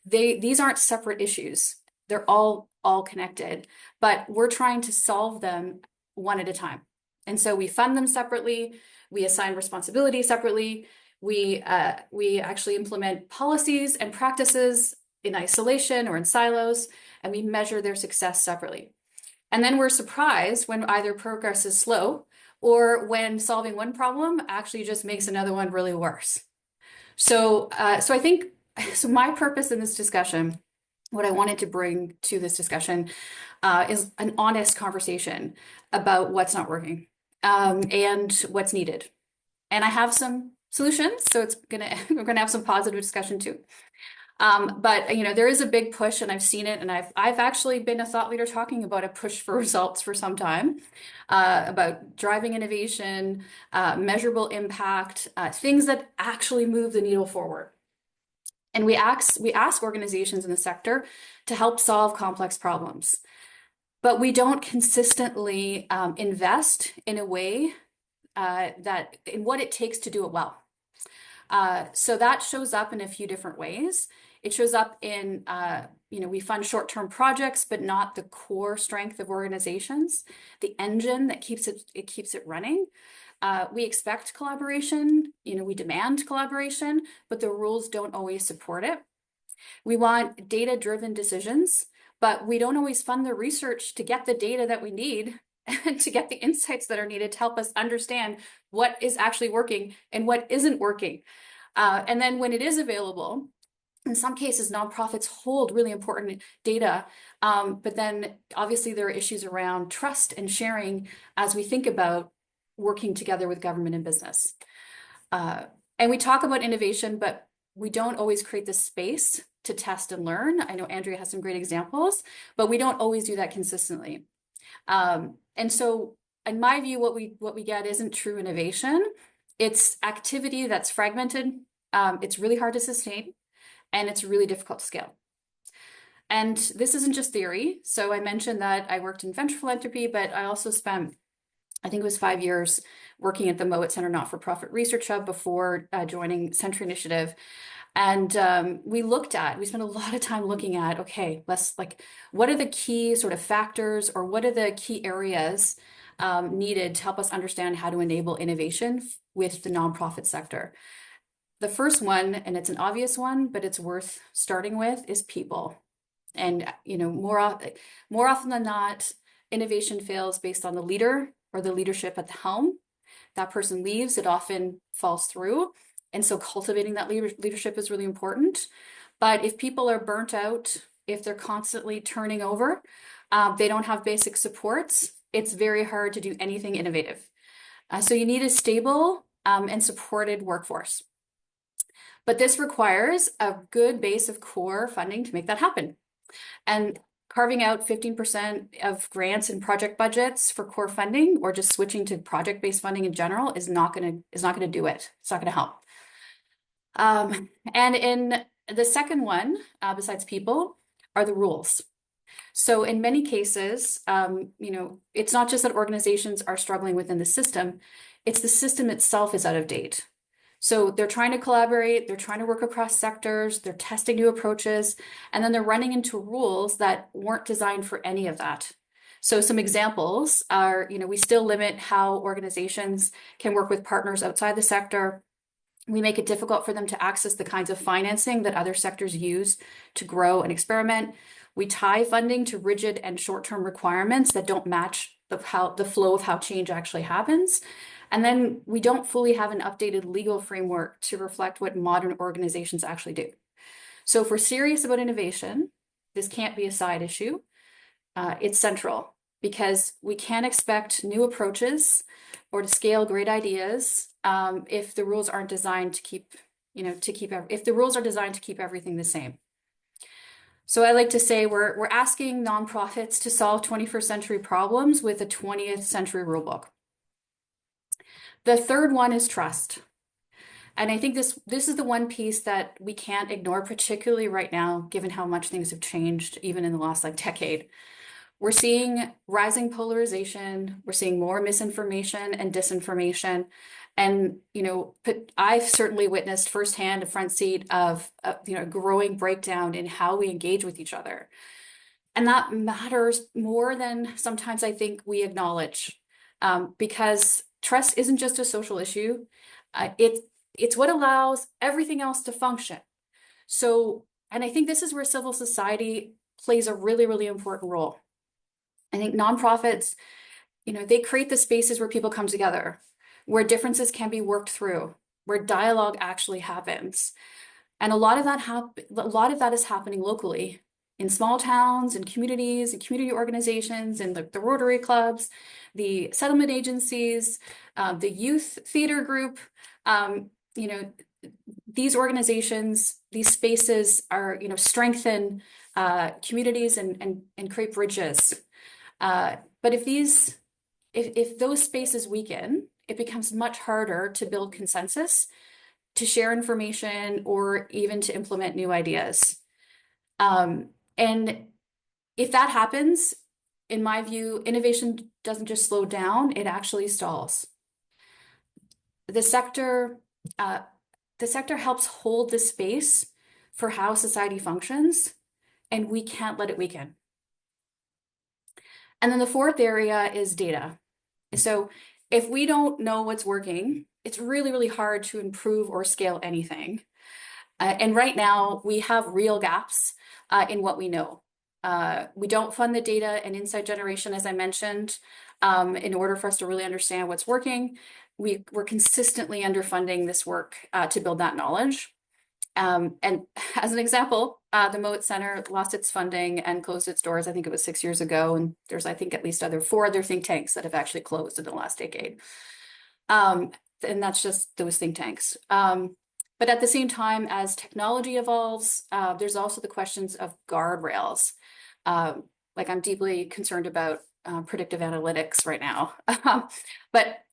these aren't separate issues. They're all connected, but we're trying to solve them one at a time. And so we fund them separately, we assign responsibility separately, we actually implement policies and practices in isolation or in silos, and we measure their success separately. And then we're surprised when either progress is slow or when solving one problem actually just makes another one really worse. So I think, my purpose in this discussion, what I wanted to bring to this discussion is an honest conversation about what's not working and what's needed. And I have some solutions, so we're gonna have some positive discussion too. But there is a big push, and I've seen it, and I've actually been a thought leader talking about a push for results for some time, about driving innovation, measurable impact, things that actually move the needle forward. And we ask organizations in the sector to help solve complex problems, but we don't consistently invest in a way in what it takes to do it well. So that shows up in a few different ways. It shows up in, we fund short-term projects, but not the core strength of organizations, the engine that keeps it running. We expect collaboration, we demand collaboration, but the rules don't always support it. We want data-driven decisions, but we don't always fund the research to get the data that we need and to get the insights that are needed to help us understand what is actually working and what isn't working. And then when it is available, in some cases, nonprofits hold really important data, but then obviously there are issues around trust and sharing as we think about working together with government and business. And we talk about innovation, but we don't always create the space to test and learn. I know Andrea has some great examples, but we don't always do that consistently. And so in my view, what we get isn't true innovation. It's activity that's fragmented. It's really hard to sustain, and it's really difficult to scale. And this isn't just theory. So I mentioned that I worked in venture philanthropy, but I also spent, I think it was 5 years working at the Mowat Center Not-for-Profit Research Hub before joining Century Initiative. And we spent a lot of time looking at, okay, what are the key sort of factors, or what are the key areas needed to help us understand how to enable innovation with the nonprofit sector? The first one, and it's an obvious one, but it's worth starting with, is people. And more often than not, innovation fails based on the leader or the leadership at the helm. That person leaves, it often falls through. And so cultivating that leadership is really important. But if people are burnt out, if they're constantly turning over, they don't have basic supports, it's very hard to do anything innovative. So you need a stable and supported workforce. But this requires a good base of core funding to make that happen. And carving out 15% of grants and project budgets for core funding, or just switching to project-based funding in general, is not going to do it. It's not going to help. And in the second one, besides people, are the rules. So in many cases, it's not just that organizations are struggling within the system, it's the system itself is out of date. So they're trying to collaborate, they're trying to work across sectors, they're testing new approaches, and then they're running into rules that weren't designed for any of that. So some examples are, we still limit how organizations can work with partners outside the sector. We make it difficult for them to access the kinds of financing that other sectors use to grow and experiment. We tie funding to rigid and short-term requirements that don't match the flow of how change actually happens. And then we don't fully have an updated legal framework to reflect what modern organizations actually do. So if we're serious about innovation, this can't be a side issue. It's central, because we can't expect new approaches or to scale great ideas if the rules aren't designed to keep everything the same. So I like to say we're asking nonprofits to solve 21st century problems with a 20th century rulebook. The third one is trust. And I think this is the one piece that we can't ignore, particularly right now, given how much things have changed, even in the last decade. We're seeing rising polarization. We're seeing more misinformation and disinformation. And, I've certainly witnessed firsthand a front seat of, growing breakdown in how we engage with each other. And that matters more than sometimes I think we acknowledge, because trust isn't just a social issue. It's what allows everything else to function. So, and I think this is where civil society plays a really, really important role. I think nonprofits, they create the spaces where people come together, where differences can be worked through, where dialogue actually happens. And a lot of that is happening locally in small towns and communities and community organizations and the Rotary clubs, the settlement agencies, the youth theater group. These organizations, these spaces are, strengthen communities and create bridges. But if those spaces weaken, it becomes much harder to build consensus, to share information, or even to implement new ideas. And if that happens, in my view, innovation doesn't just slow down, it actually stalls. The sector helps hold the space for how society functions, and we can't let it weaken. And then the fourth area is data. So if we don't know what's working, it's really, really hard to improve or scale anything. And right now, we have real gaps in what we know. We don't fund the data and insight generation, as I mentioned, in order for us to really understand what's working. we're consistently underfunding this work to build that knowledge. And as an example, the Mowat Center lost its funding and closed its doors, I think it was 6 years ago. And there's, I think, at least 4 other think tanks that have actually closed in the last decade. And that's just those think tanks. But at the same time, as technology evolves, there's also the questions of guardrails. Like I'm deeply concerned about predictive analytics right now. But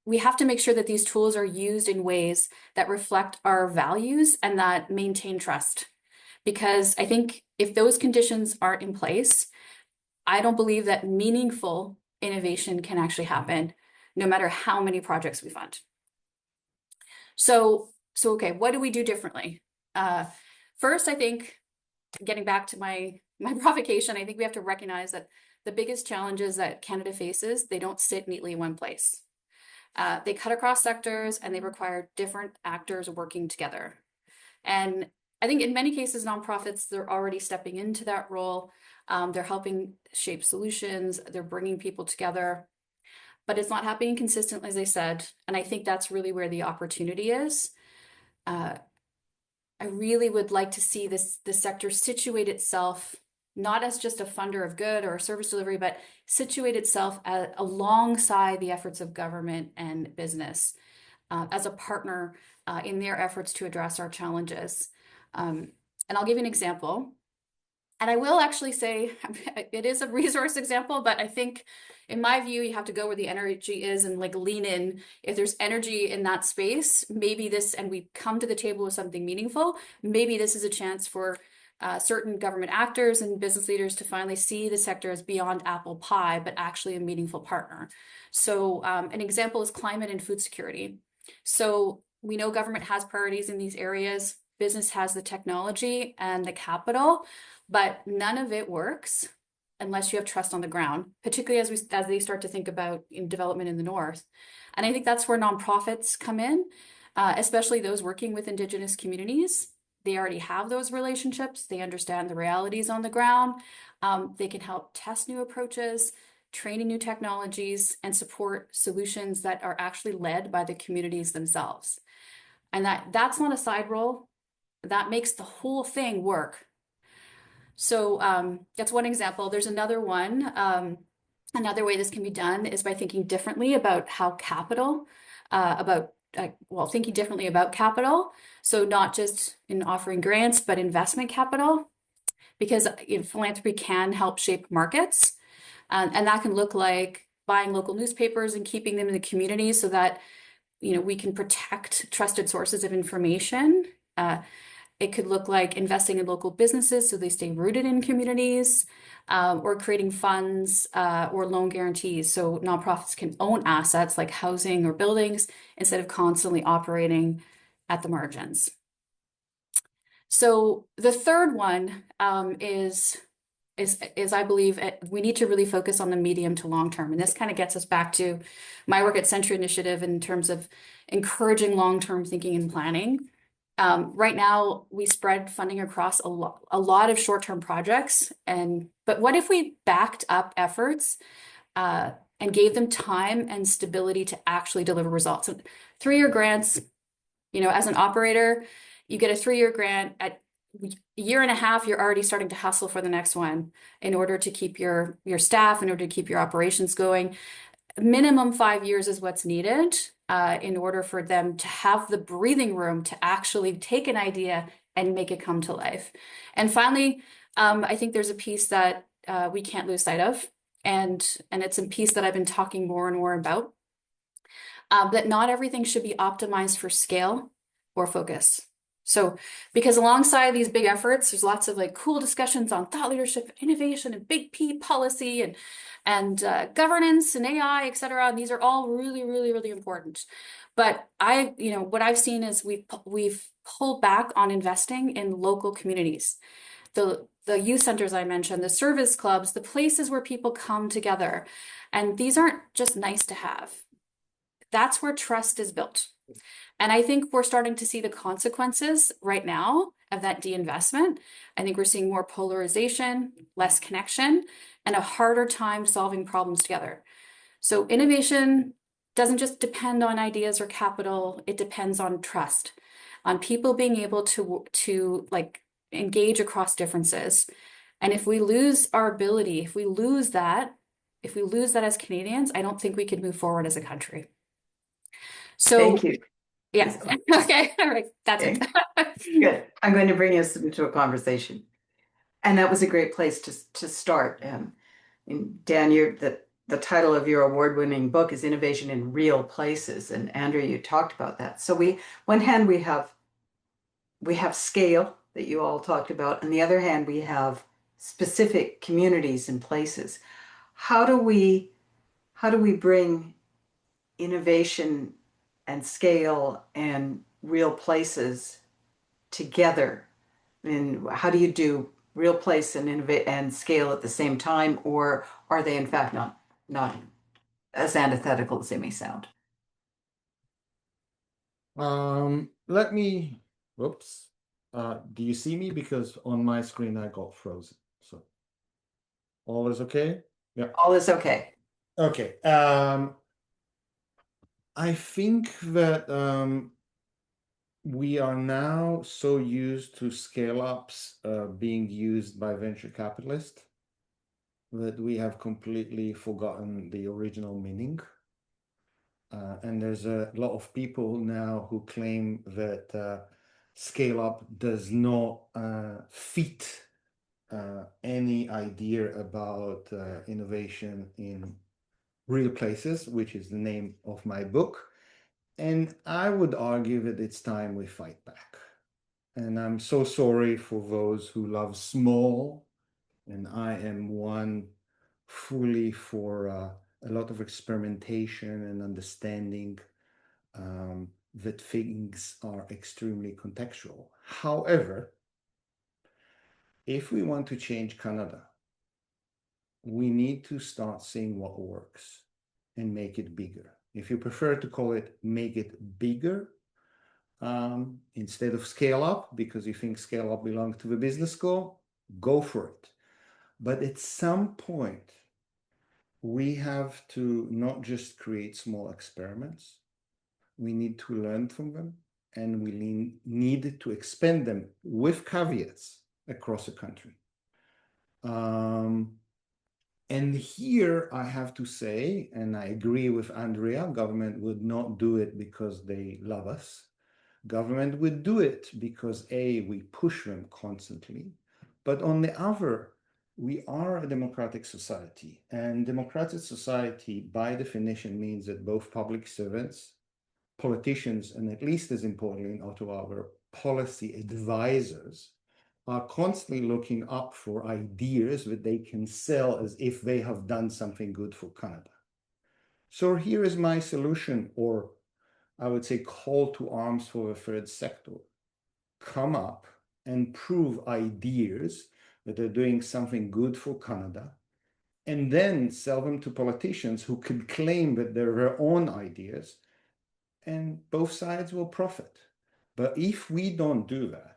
we have to make sure that these tools are used in ways that reflect our values and that maintain trust. Because I think if those conditions aren't in place, I don't believe that meaningful innovation can actually happen, no matter how many projects we fund. So okay, what do we do differently? First, I think, getting back to my provocation, I think we have to recognize that the biggest challenges that Canada faces, they don't sit neatly in one place. They cut across sectors and they require different actors working together. And I think in many cases, nonprofits, they're already stepping into that role. They're helping shape solutions. They're bringing people together. But it's not happening consistently, as I said. And I think that's really where the opportunity is. I really would like to see the sector situate itself not as just a funder of good or service delivery, but situate itself alongside the efforts of government and business as a partner in their efforts to address our challenges. And I'll give you an example. And I will actually say it is a resource example, but I think in my view, you have to go where the energy is and like lean in. If there's energy in that space, maybe this, and we come to the table with something meaningful, maybe this is a chance for certain government actors and business leaders to finally see the sector as beyond apple pie, but actually a meaningful partner. So an example is climate and food security. So we know government has priorities in these areas. Business has the technology and the capital, but none of it works unless you have trust on the ground, particularly as they start to think about development in the North. And I think that's where nonprofits come in, especially those working with Indigenous communities. They already have those relationships. They understand the realities on the ground. They can help test new approaches, training new technologies, and support solutions that are actually led by the communities themselves. And that's not a side role. That makes the whole thing work. So that's one example. There's another one. Another way this can be done is by thinking differently about how capital, thinking differently about capital. So not just in offering grants, but investment capital, because philanthropy can help shape markets. And that can look like buying local newspapers and keeping them in the community so that we can protect trusted sources of information. It could look like investing in local businesses so they stay rooted in communities, or creating funds or loan guarantees so nonprofits can own assets like housing or buildings instead of constantly operating at the margins. So the third one is I believe we need to really focus on the medium to long term. And this kind of gets us back to my work at Century Initiative in terms of encouraging long-term thinking and planning. Right now, we spread funding across a lot of short-term projects. But what if we backed up efforts and gave them time and stability to actually deliver results? So 3-year grants, as an operator, you get a 3-year grant. At a year and a half, you're already starting to hustle for the next one in order to keep your staff, in order to keep your operations going. Minimum 5 years is what's needed in order for them to have the breathing room to actually take an idea and make it come to life. And finally, I think there's a piece that we can't lose sight of, and it's a piece that I've been talking more and more about, that not everything should be optimized for scale or focus. So, because alongside these big efforts, there's lots of cool discussions on thought leadership, innovation, and big P policy, and governance and AI, et cetera. And these are all really, really, really important. But what I've seen is we've pulled back on investing in local communities. The youth centers I mentioned, the service clubs, the places where people come together. And these aren't just nice to have. That's where trust is built. And I think we're starting to see the consequences right now of that de-investment. I think we're seeing more polarization, less connection, and a harder time solving problems together. So innovation doesn't just depend on ideas or capital, it depends on trust, on people being able to like engage across differences. And if we lose our ability, if we lose that as Canadians, I don't think we could move forward as a country. So Thank you. yeah. Okay. All right. That's Okay. it. Good. I'm going to bring us into a conversation. And that was a great place to start. And Dan, the title of your award-winning book is Innovation in Real Places. And Andrea, you talked about that. So one hand, we have scale that you all talked about. On the other hand, we have specific communities and places. How do we bring innovation and scale and real places together? And how do you do real place and innovate and scale at the same time, or are they in fact not as antithetical as they may sound? Let me, whoops. Do you see me? Because on my screen I got frozen. So all is okay? Yeah. All is okay. Okay. I think that we are now so used to scale ups being used by venture capitalists that we have completely forgotten the original meaning. And there's a lot of people now who claim that scale up does not fit any idea about innovation in real places, which is the name of my book. And I would argue that it's time we fight back. And I'm so sorry for those who love small, and I am one fully for a lot of experimentation and understanding that things are extremely contextual. However, if we want to change Canada, we need to start seeing what works and make it bigger. If you prefer to call it make it bigger, instead of scale up, because you think scale up belongs to the business school, go for it. But at some point, we have to not just create small experiments, we need to learn from them, and we need to expand them with caveats across the country. And here I have to say, and I agree with Andrea, government would not do it because they love us. Government would do it because A, we push them constantly, but on the other, we are a democratic society, and democratic society by definition means that both public servants, politicians, and at least as importantly, our policy advisors are constantly looking up for ideas that they can sell as if they have done something good for Canada. So here is my solution, or I would say call to arms for the third sector. Come up and prove ideas that are doing something good for Canada, and then sell them to politicians who could claim that they're their own ideas, and both sides will profit. But if we don't do that,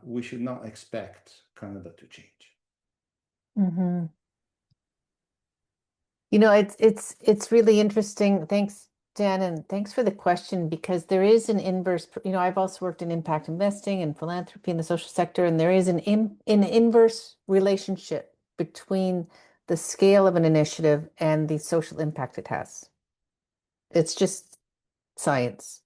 we should not expect Canada to change. Mm-hmm. You know, it's really interesting. Thanks, Dan, and thanks for the question, because there is an inverse, I've also worked in impact investing and philanthropy in the social sector, and there is an inverse relationship between the scale of an initiative and the social impact it has. It's just science.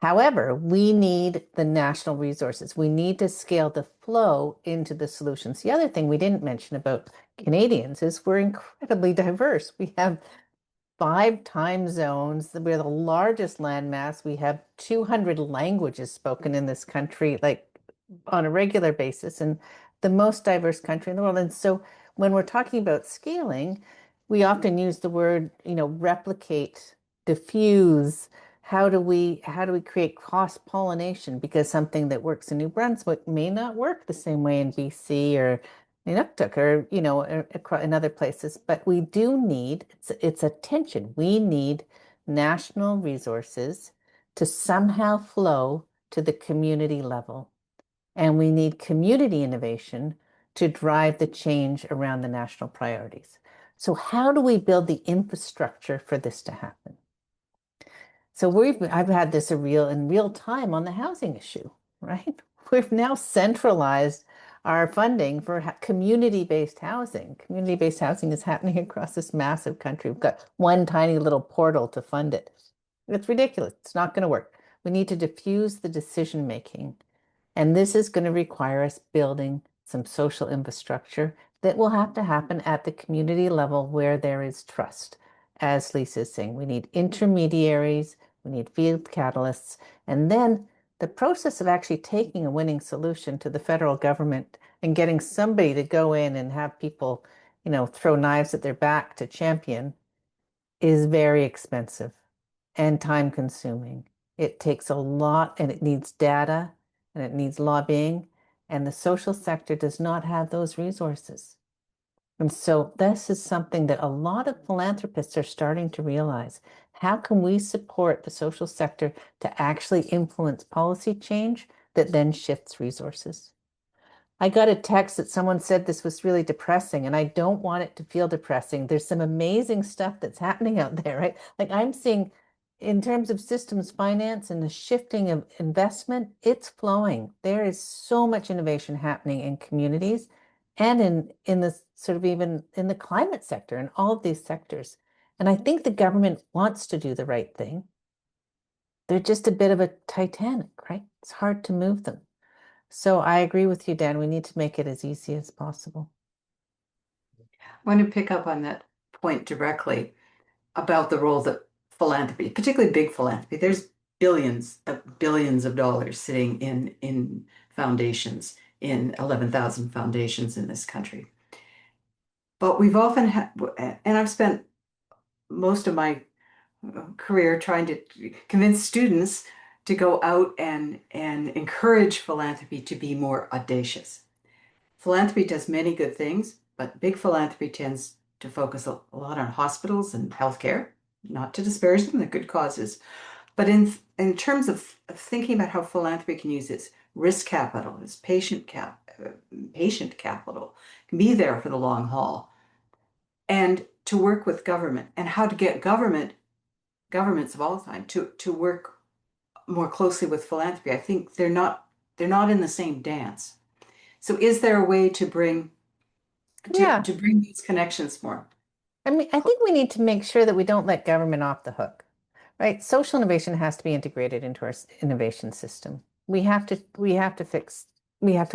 However, we need the national resources. We need to scale the flow into the solutions. The other thing we didn't mention about Canadians is we're incredibly diverse. We have 5 time zones. We're the largest landmass. We have 200 languages spoken in this country, like on a regular basis, and the most diverse country in the world. And so when we're talking about scaling, we often use the word, replicate, diffuse. How do we create cross-pollination? Because something that works in New Brunswick may not work the same way in BC or Inuktitut or, in other places. But we do need, it's a tension. We need national resources to somehow flow to the community level. And we need community innovation to drive the change around the national priorities. So how do we build the infrastructure for this to happen? So I've had this in real time on the housing issue, right? We've now centralized our funding for community-based housing. Community-based housing is happening across this massive country. We've got one tiny little portal to fund it. It's ridiculous. It's not going to work. We need to diffuse the decision making. And this is going to require us building some social infrastructure that will have to happen at the community level where there is trust. As Lisa is saying, we need intermediaries, we need field catalysts, and then the process of actually taking a winning solution to the federal government and getting somebody to go in and have people, throw knives at their back to champion is very expensive and time consuming. It takes a lot and it needs data and it needs lobbying, and the social sector does not have those resources. And so this is something that a lot of philanthropists are starting to realize. How can we support the social sector to actually influence policy change that then shifts resources? I got a text that someone said this was really depressing, and I don't want it to feel depressing. There's some amazing stuff that's happening out there, right? Like I'm seeing in terms of systems finance and the shifting of investment, it's flowing. There is so much innovation happening in communities and in the sort of even in the climate sector and all of these sectors. And I think the government wants to do the right thing. They're just a bit of a Titanic, right? It's hard to move them. So I agree with you, Dan. We need to make it as easy as possible. I want to pick up on that point directly about the role that philanthropy, particularly big philanthropy, there's billions of dollars sitting in foundations, in 11,000 foundations in this country. But we've often had, and I've spent most of my career trying to convince students to go out and encourage philanthropy to be more audacious. Philanthropy does many good things, but big philanthropy tends to focus a lot on hospitals and healthcare, not to disparage them, they're good causes. But in terms of thinking about how philanthropy can use its risk capital, its patient capital, can be there for the long haul, and to work with government and how to get governments of all time to work more closely with philanthropy. I think they're not in the same dance. So is there a way to bring these connections more? I mean, I think we need to make sure that we don't let government off the hook, right? Social innovation has to be integrated into our innovation system. We have to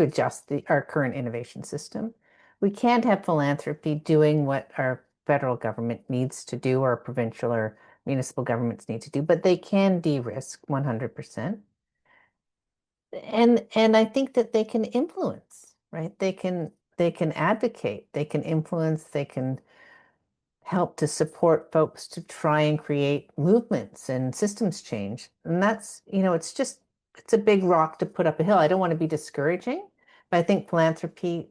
adjust our current innovation system. We can't have philanthropy doing what our federal government needs to do or provincial or municipal governments need to do, but they can de-risk 100%. And I think that they can influence, right? They can advocate, they can influence, they can help to support folks to try and create movements and systems change. And that's, it's a big rock to put up a hill. I don't want to be discouraging, but I think philanthropy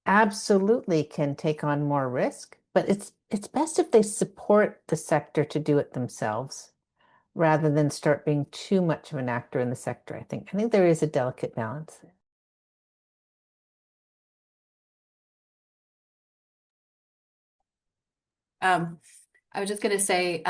absolutely can take on more risk, but it's best if they support the sector to do it themselves rather than start being too much of an actor in the sector. I think there is a delicate balance there. I was just going to say,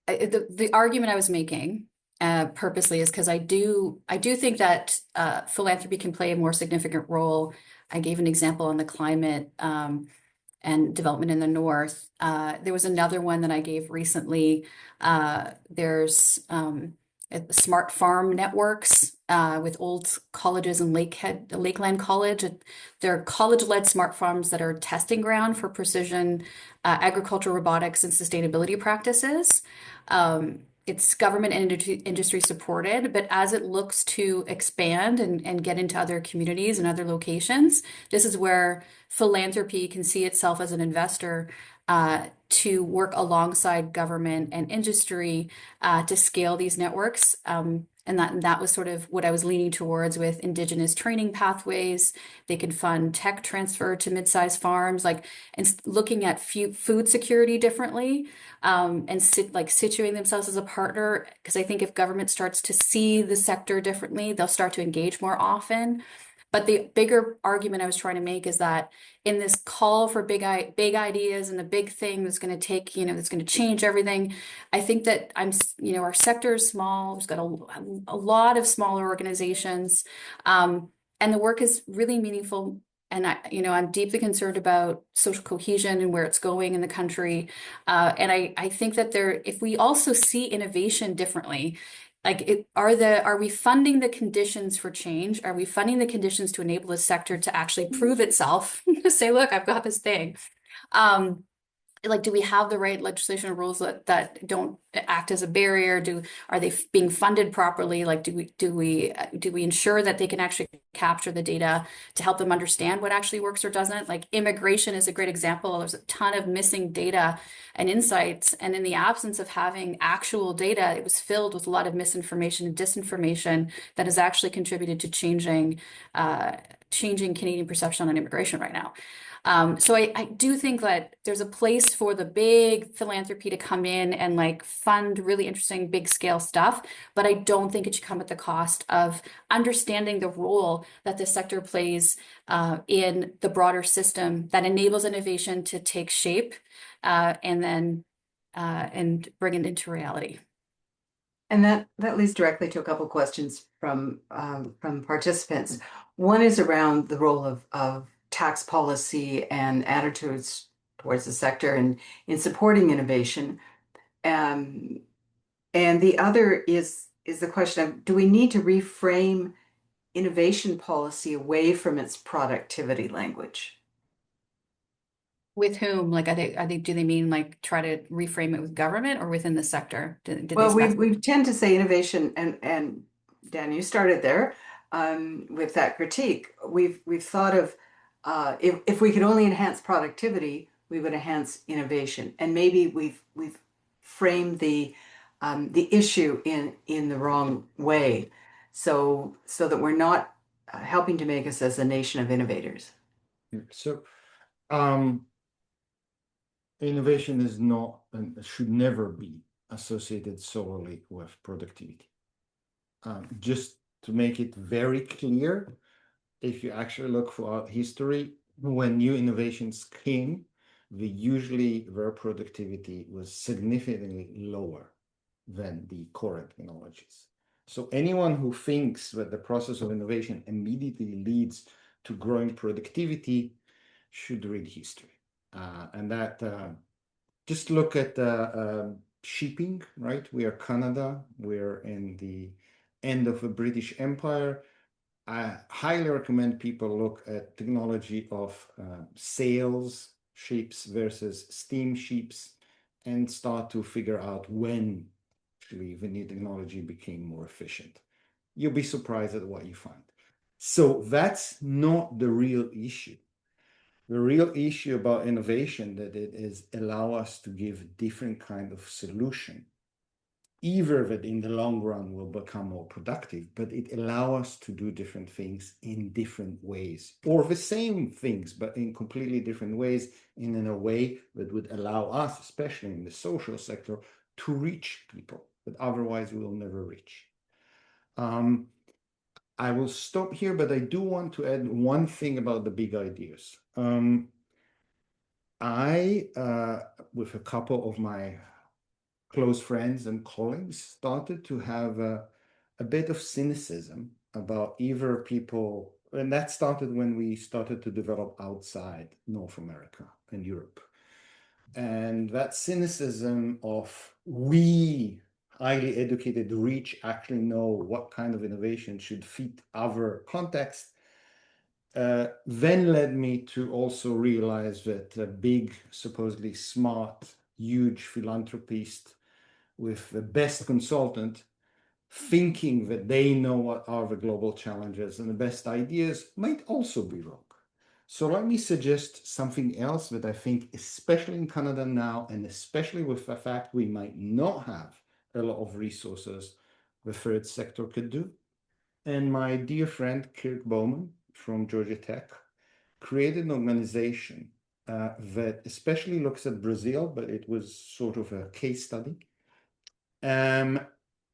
the argument I was making purposely is because I do think that philanthropy can play a more significant role. I gave an example on the climate and development in the North. There was another one that I gave recently. There's smart farm networks with old colleges and Lakeland College. They're college-led smart farms that are testing ground for precision agriculture, robotics, and sustainability practices. It's government and industry supported, but as it looks to expand and get into other communities and other locations, this is where philanthropy can see itself as an investor to work alongside government and industry to scale these networks. And that was sort of what I was leaning towards with Indigenous training pathways. They could fund tech transfer to mid-sized farms, and looking at food security differently, and situating themselves as a partner. Because I think if government starts to see the sector differently, they'll start to engage more often. But the bigger argument I was trying to make is that in this call for big ideas and the big thing that's going to take, that's going to change everything, I think that our sector is small. There's got a lot of smaller organizations, and the work is really meaningful. And I'm deeply concerned about social cohesion and where it's going in the country. And I think that if we also see innovation differently, like are we funding the conditions for change? Are we funding the conditions to enable the sector to actually prove itself? Say, look, I've got this thing. Like, do we have the right legislation and rules that don't act as a barrier? Are they being funded properly? Like, do we ensure that they can actually capture the data to help them understand what actually works or doesn't? Like, immigration is a great example. There's a ton of missing data and insights, and in the absence of having actual data, it was filled with a lot of misinformation and disinformation that has actually contributed to changing Canadian perception on immigration right now. So I do think that there's a place for the big philanthropy to come in and like fund really interesting big scale stuff, but I don't think it should come at the cost of understanding the role that this sector plays in the broader system that enables innovation to take shape and bring it into reality. And that leads directly to a couple of questions from participants. One is around the role of tax policy and attitudes towards the sector and in supporting innovation. And the other is the question of, do we need to reframe innovation policy away from its productivity language? With whom? Like, do they mean like try to reframe it with government or within the sector? Well, we tend to say innovation, and Dan, you started there with that critique. We've thought of if we could only enhance productivity, we would enhance innovation, and maybe we've framed the issue in the wrong way, so that we're not helping to make us as a nation of innovators. So, innovation is not and should never be associated solely with productivity. Just to make it very clear, if you actually look throughout history, when new innovations came, their productivity was significantly lower than the current technologies. So anyone who thinks that the process of innovation immediately leads to growing productivity should read history. And that just look at shipping, right? We are Canada. We're in the end of the British Empire. I highly recommend people look at technology of sails ships versus steamships and start to figure out when actually the new technology became more efficient. You'll be surprised at what you find. So that's not the real issue. The real issue about innovation that it is allow us to give different kind of solution, either that in the long run will become more productive, but it allow us to do different things in different ways, or the same things, but in completely different ways, and in a way that would allow us, especially in the social sector, to reach people that otherwise we will never reach. I will stop here, but I do want to add one thing about the big ideas. With a couple of my close friends and colleagues, started to have a bit of cynicism about either people, and that started when we started to develop outside North America and Europe. And that cynicism of we highly educated rich actually know what kind of innovation should fit our context, then led me to also realize that a big, supposedly smart, huge philanthropist with the best consultant thinking that they know what are the global challenges and the best ideas might also be wrong. So let me suggest something else that I think, especially in Canada now, and especially with the fact we might not have a lot of resources the third sector could do. And my dear friend Kirk Bowman from Georgia Tech created an organization that especially looks at Brazil, but it was sort of a case study.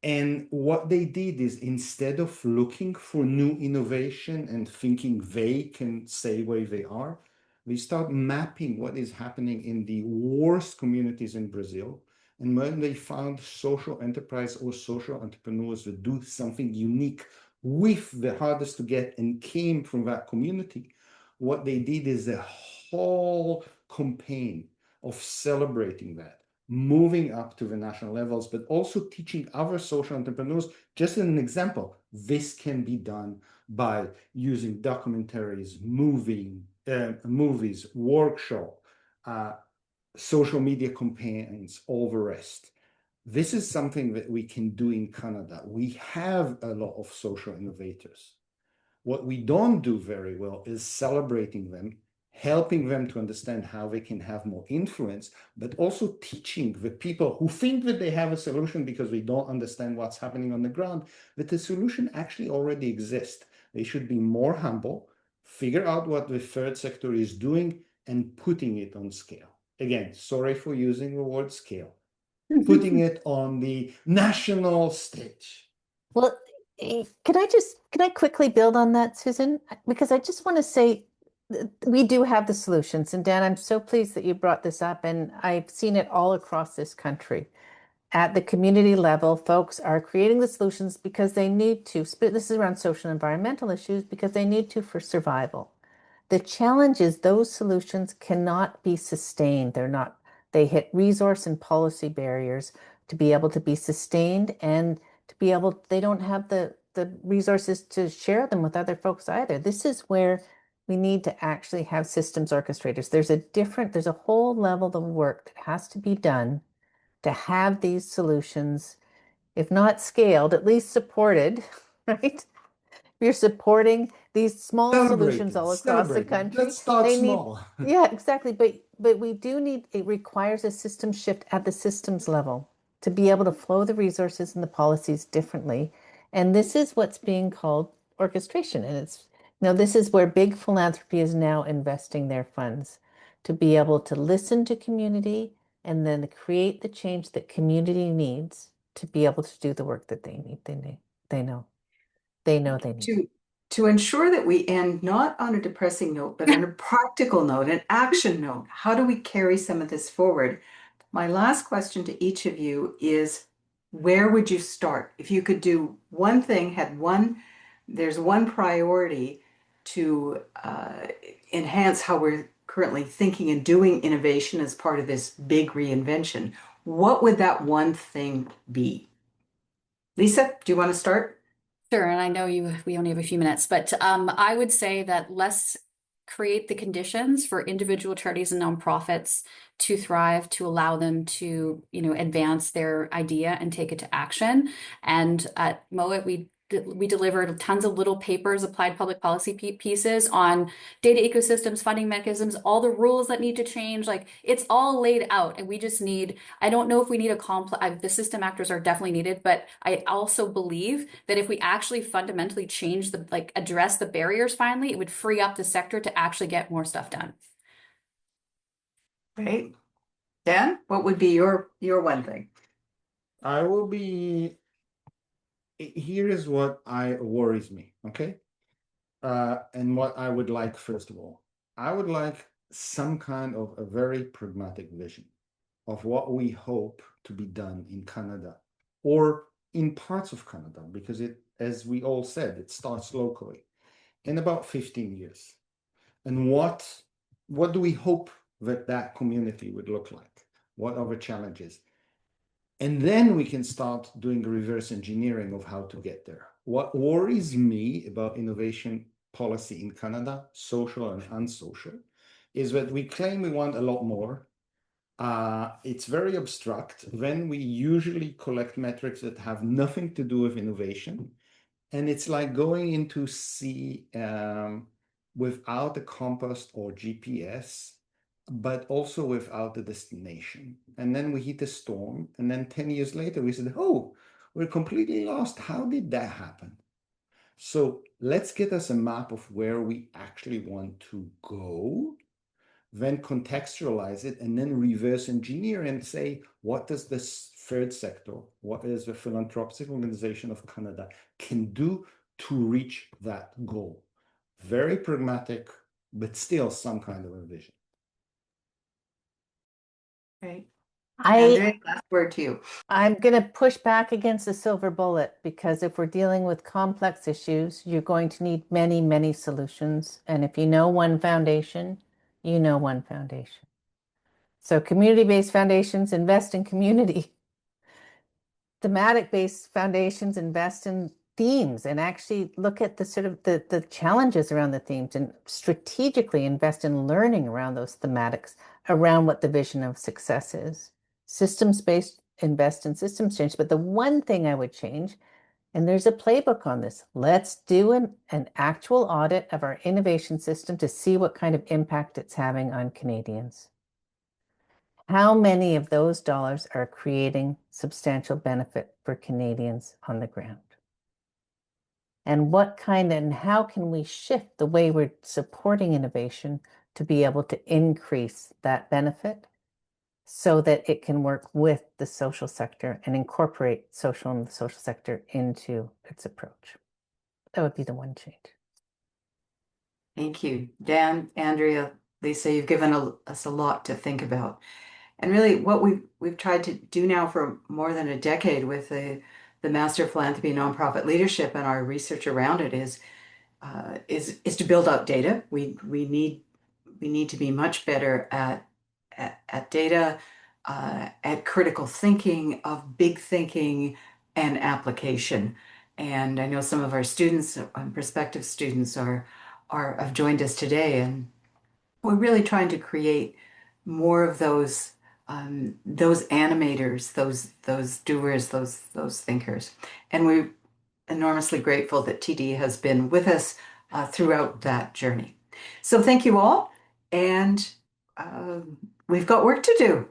And what they did is, instead of looking for new innovation and thinking they can stay where they are, they start mapping what is happening in the worst communities in Brazil. And when they found social enterprise or social entrepreneurs that do something unique with the hardest to get and came from that community, what they did is a whole campaign of celebrating that, moving up to the national levels, but also teaching other social entrepreneurs. Just as an example, this can be done by using documentaries, movies, workshop, social media campaigns, all the rest. This is something that we can do in Canada. We have a lot of social innovators. What we don't do very well is celebrating them, helping them to understand how they can have more influence, but also teaching the people who think that they have a solution because they don't understand what's happening on the ground, that the solution actually already exists. They should be more humble, figure out what the third sector is doing, and putting it on scale. Again, sorry for using the word scale. Putting it on the national stage. Well, can I quickly build on that, Susan? Because I just want to say we do have the solutions. And Dan, I'm so pleased that you brought this up, and I've seen it all across this country. At the community level, folks are creating the solutions because they need to. This is around social and environmental issues because they need to for survival. The challenge is those solutions cannot be sustained. They hit resource and policy barriers to be able to be sustained, and they don't have the resources to share them with other folks either. This is where we need to actually have systems orchestrators. There's a whole level of work that has to be done to have these solutions, if not scaled, at least supported, right? You're supporting these small solutions all across the country. Let's start small. Yeah, exactly. But we do need, it requires a system shift at the systems level to be able to flow the resources and the policies differently. And this is what's being called orchestration. And this is where big philanthropy is now investing their funds to be able to listen to community and then create the change that community needs to be able to do the work that they need. They know they need. To ensure that we end not on a depressing note, but on a practical note, an action note, how do we carry some of this forward? My last question to each of you is, where would you start? If you could do one thing, there's one priority to enhance how we're currently thinking and doing innovation as part of this big reinvention, what would that one thing be? Lisa, do you want to start? Sure, and I know we only have a few minutes, but I would say that let's create the conditions for individual charities and nonprofits to thrive, to allow them to, advance their idea and take it to action. And at MOIT, we delivered tons of little papers, applied public policy pieces on data ecosystems, funding mechanisms, all the rules that need to change. Like, it's all laid out, and we just need, I don't know if we need a complex, the system actors are definitely needed, but I also believe that if we actually fundamentally change address the barriers finally, it would free up the sector to actually get more stuff done. Right. Dan, what would be your one thing? Here is what worries me, okay? And what I would like, first of all, I would like some kind of a very pragmatic vision of what we hope to be done in Canada or in parts of Canada, because as we all said, it starts locally in about 15 years. And what do we hope that community would look like? What are the challenges? And then we can start doing reverse engineering of how to get there. What worries me about innovation policy in Canada, social and unsocial, is that we claim we want a lot more. It's very abstract. Then we usually collect metrics that have nothing to do with innovation. And it's like going into sea without a compass or GPS, but also without a destination. And then we hit a storm. And then 10 years later, we said, oh, we're completely lost. How did that happen? So let's get us a map of where we actually want to go. then contextualize it, and then reverse engineer and say, what does this third sector, what is the Philanthropic Organization of Canada can do to reach that goal? Very pragmatic, but still some kind of a vision. Right. I Andrea, last word to you. I'm going to push back against the silver bullet, because if we're dealing with complex issues, you're going to need many, many solutions. And if you know one foundation, you know one foundation. So community-based foundations invest in community. Thematic-based foundations invest in themes and actually look at the sort of the challenges around the themes and strategically invest in learning around those thematics, around what the vision of success is. Systems-based invest in systems change. But the one thing I would change, and there's a playbook on this, let's do an actual audit of our innovation system to see what kind of impact it's having on Canadians. How many of those dollars are creating substantial benefit for Canadians on the ground? And how can we shift the way we're supporting innovation to be able to increase that benefit so that it can work with the social sector and incorporate social and the social sector into its approach? That would be the one change. Thank you. Dan, Andrea, Lisa, you've given us a lot to think about. And really what we've tried to do now for more than a decade with the Master of Philanthropy and Nonprofit Leadership and our research around it is to build out data. We need to be much better at data, at critical thinking, of big thinking and application. And I know some of our students, prospective students, have joined us today, and we're really trying to create more of those animators, those doers, those thinkers. And we're enormously grateful that TD has been with us throughout that journey. So thank you all, and we've got work to do.